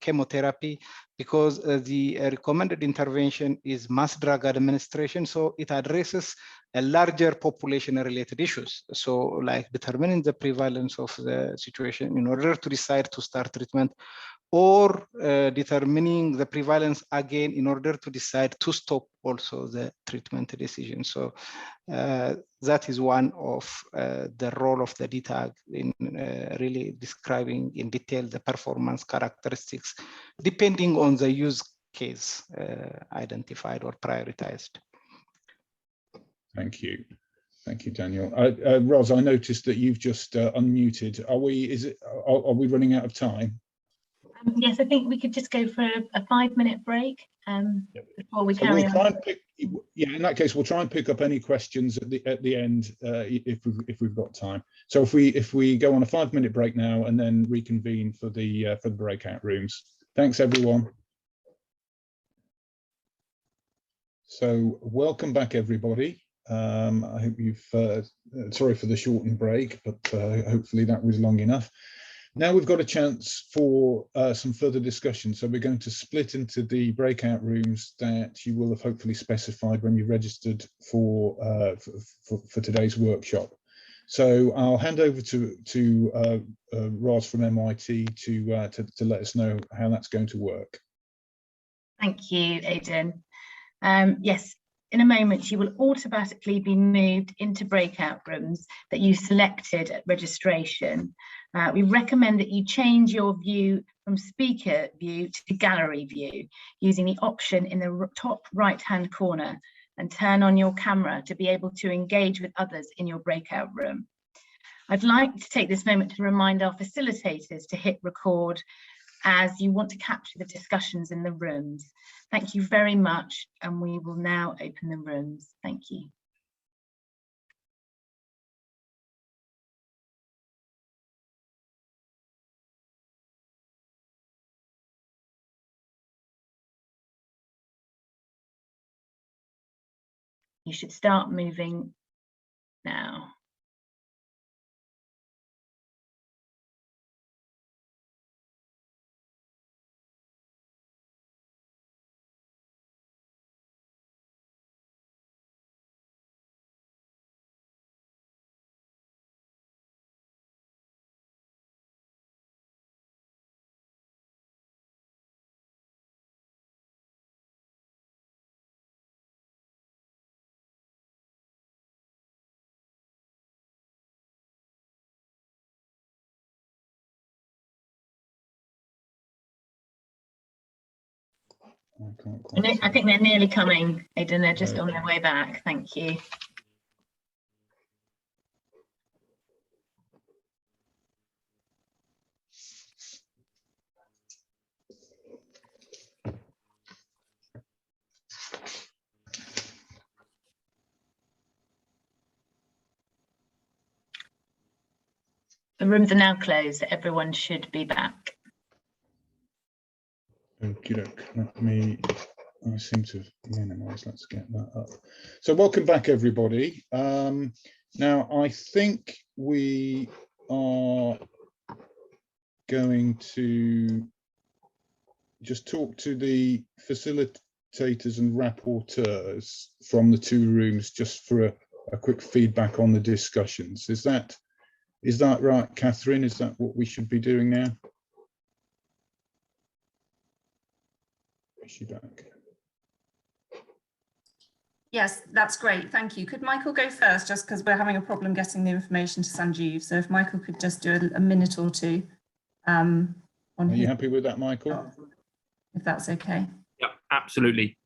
chemotherapy, because the recommended intervention is mass drug administration, so it addresses a larger population-related issues. So like determining the prevalence of the situation in order to decide to start treatment, or determining the prevalence again in order to decide to stop also the treatment decision. So that is one of the role of the DTAG in really describing in detail the performance characteristics, depending on the use case identified or prioritized. Thank you. Thank you, Daniel. Ros, I noticed that you've just unmuted. Are we running out of time? Yes, I think we could just go for a 5-minute break before we carry on. In that case, we'll try and pick up any questions at the end if we've got time. So if we go on a 5-minute break now and then reconvene for the breakout rooms. Thanks, everyone. So welcome back, everybody. I hope you've sorry for the shortened break, but hopefully that was long enough. Now we've got a chance for some further discussion. So we're going to split into the breakout rooms that you will have hopefully specified when you registered for today's workshop. So I'll hand over to Ros from MIT to let us know how that's going to work. Thank you, Aidan. Yes, in a moment, you will automatically be moved into breakout rooms that you selected at registration. We recommend that you change your view from speaker view to gallery view using the option in the top right-hand corner, and turn on your camera to be able to engage with others in your breakout room. I'd like to take this moment to remind our facilitators to hit record as you want to capture the discussions in the rooms. Thank you very much, and we will now open the rooms. Thank you. You should start moving now. I think they're nearly coming, Aidan. They're just on their way back. Thank you. The rooms are now closed. Everyone should be back. I seem to have minimized. Let's get that up. So welcome back, everybody. Now, I think we are going to just talk to the facilitators and rapporteurs from the two rooms just for a quick feedback on the discussions. Is that right, Catherine? Is that what we should be doing now? Is she back? Yes, that's great. Thank you. Could Michael go first, just because we're having a problem getting the information to Sanjeev? So if Michael could just do a minute or two. Are you happy with that, Michael? If that's okay. Yeah, absolutely.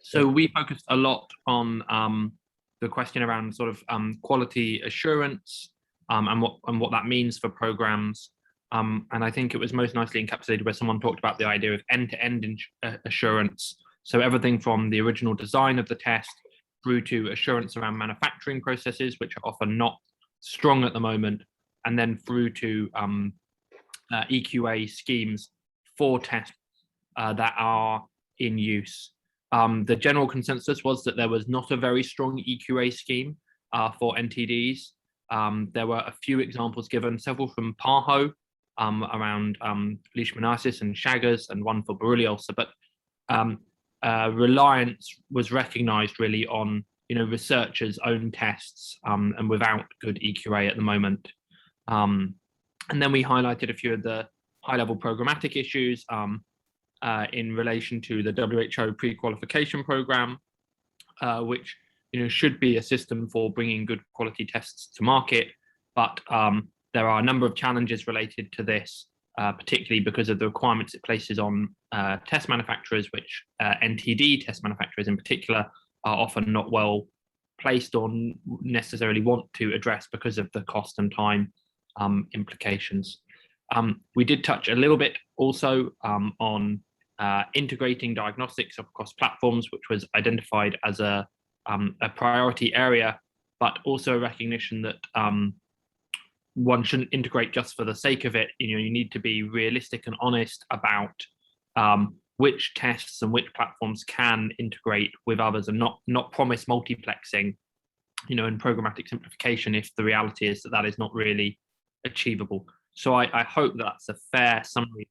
So we focused a lot on the question around sort of quality assurance and what that means for programs. And I think it was most nicely encapsulated where someone talked about the idea of end-to-end assurance. So everything from the original design of the test through to assurance around manufacturing processes, which are often not strong at the moment, and then through to EQA schemes for tests that are in use. The general consensus was that there was not a very strong EQA scheme for NTDs. There were a few examples given, several from PAHO around leishmaniasis and Chagas, and one for Buruli ulcer, but reliance was recognised really on researchers' own tests and without good EQA at the moment. And then we highlighted a few of the high-level programmatic issues in relation to the WHO pre-qualification program, which should be a system for bringing good quality tests to market, but there are a number of challenges related to this, particularly because of the requirements it places on test manufacturers, which NTD test manufacturers in particular are often not well placed or necessarily want to address because of the cost and time implications. We did touch a little bit also on integrating diagnostics across platforms, which was identified as a priority area, but also a recognition that one shouldn't integrate just for the sake of it. You need to be realistic and honest about which tests and which platforms can integrate with others, and not promise multiplexing, and programmatic simplification if the reality is that is not really achievable. So I hope that's a fair summary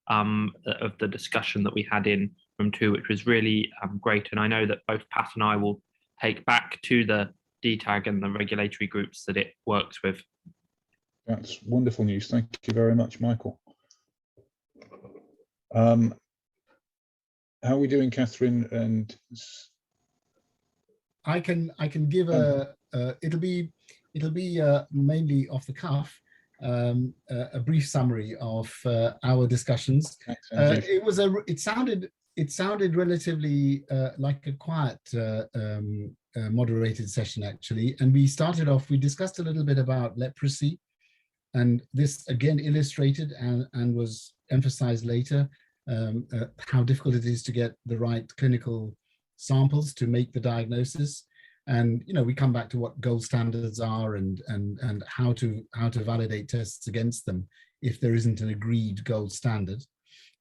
of the discussion that we had in room 2, which was really great. And I know that both Pat and I will take back to the DTAG and the regulatory groups that it works with. That's wonderful news. Thank you very much, Michael. How are we doing, Catherine? And I can give it'll be mainly off the cuff, a brief summary of our discussions. It sounded relatively like a quiet moderated session actually, and we discussed a little bit about leprosy, and this again illustrated and was emphasized later how difficult it is to get the right clinical samples to make the diagnosis. And we come back to what gold standards are and how to validate tests against them if there isn't an agreed gold standard.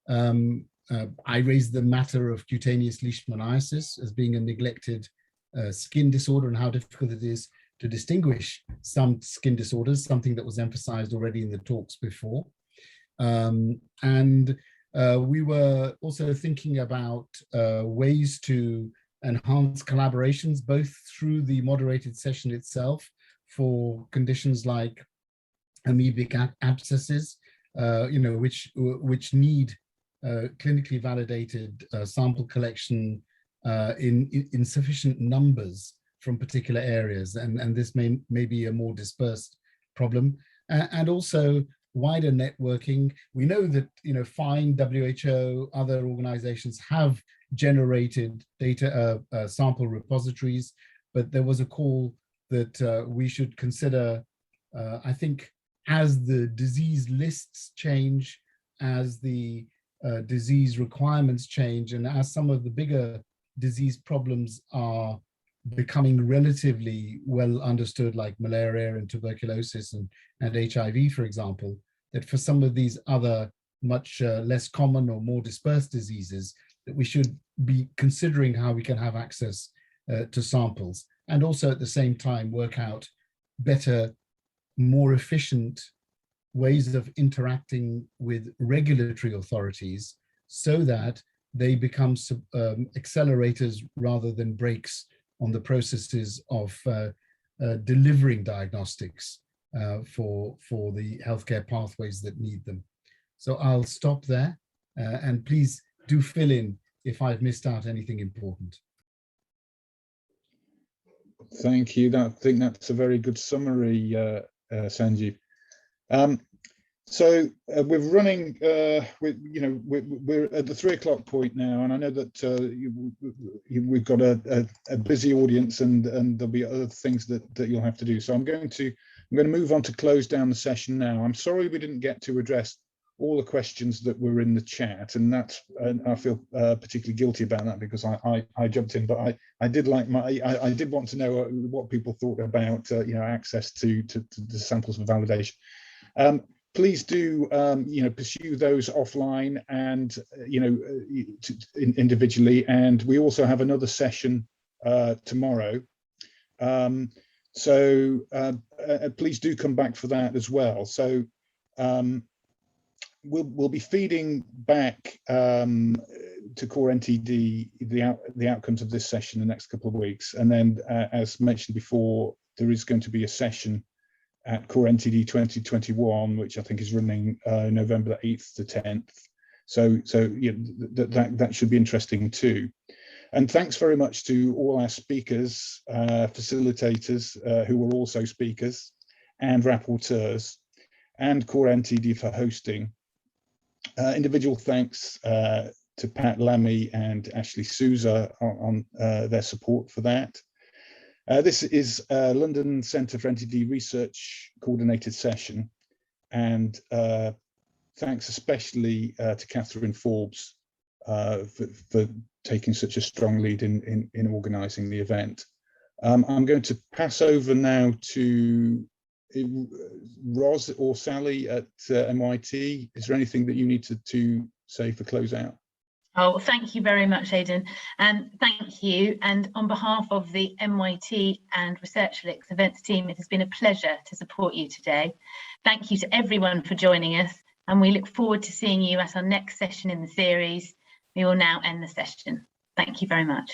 I raised the matter of cutaneous leishmaniasis as being a neglected skin disorder, and how difficult it is to distinguish some skin disorders, something that was emphasized already in the talks before. We were also thinking about ways to enhance collaborations, both through the moderated session itself for conditions like amoebic abscesses, which need clinically validated sample collection in sufficient numbers from particular areas, and this may be a more dispersed problem, and also wider networking. We know that FIND, WHO, other organizations have generated data sample repositories, but there was a call that we should consider, I think, as the disease lists change, as the disease requirements change, and as some of the bigger disease problems are becoming relatively well understood, like malaria and tuberculosis and HIV, for example, that for some of these other much less common or more dispersed diseases, that we should be considering how we can have access to samples, and also at the same time work out better, more efficient ways of interacting with regulatory authorities so that they become accelerators rather than brakes on the processes of delivering diagnostics for the healthcare pathways that need them. So I'll stop there, and please do fill in if I've missed out anything important. Thank you. I think that's a very good summary, Sanjeev. So we're running. We're at the 3 o'clock point now, and I know that we've got a busy audience, and there'll be other things that you'll have to do. So I'm going to I'm going to move on to close down the session now. I'm sorry we didn't get to address all the questions that were in the chat, and I feel particularly guilty about that because I jumped in, but I did want to know what people thought about access to the samples for validation. Please do pursue those offline and individually, and we also have another session tomorrow. So please do come back for that as well. So we'll be feeding back to Core NTD the outcomes of this session in the next couple of weeks, and then as mentioned before, there is going to be a session at Core NTD 2021, which I think is running November the 8th to 10th. So that should be interesting too. And thanks very much to all our speakers, facilitators who were also speakers, and rapporteurs, and Core NTD for hosting. Individual thanks to Pat Lammy and Ashley Souza on their support for that. This is London Centre for NTD Research coordinated session, and thanks especially to Catherine Forbes for taking such a strong lead in organising the event. I'm going to pass over now to Ros or Sally at MIT. Is there anything that you need to say for closeout? Oh, thank you very much, Aidan, and thank you. And on behalf of the MIT and Research Links events team, it has been a pleasure to support you today. Thank you to everyone for joining us, and we look forward to seeing you at our next session in the series. We will now end the session. Thank you very much.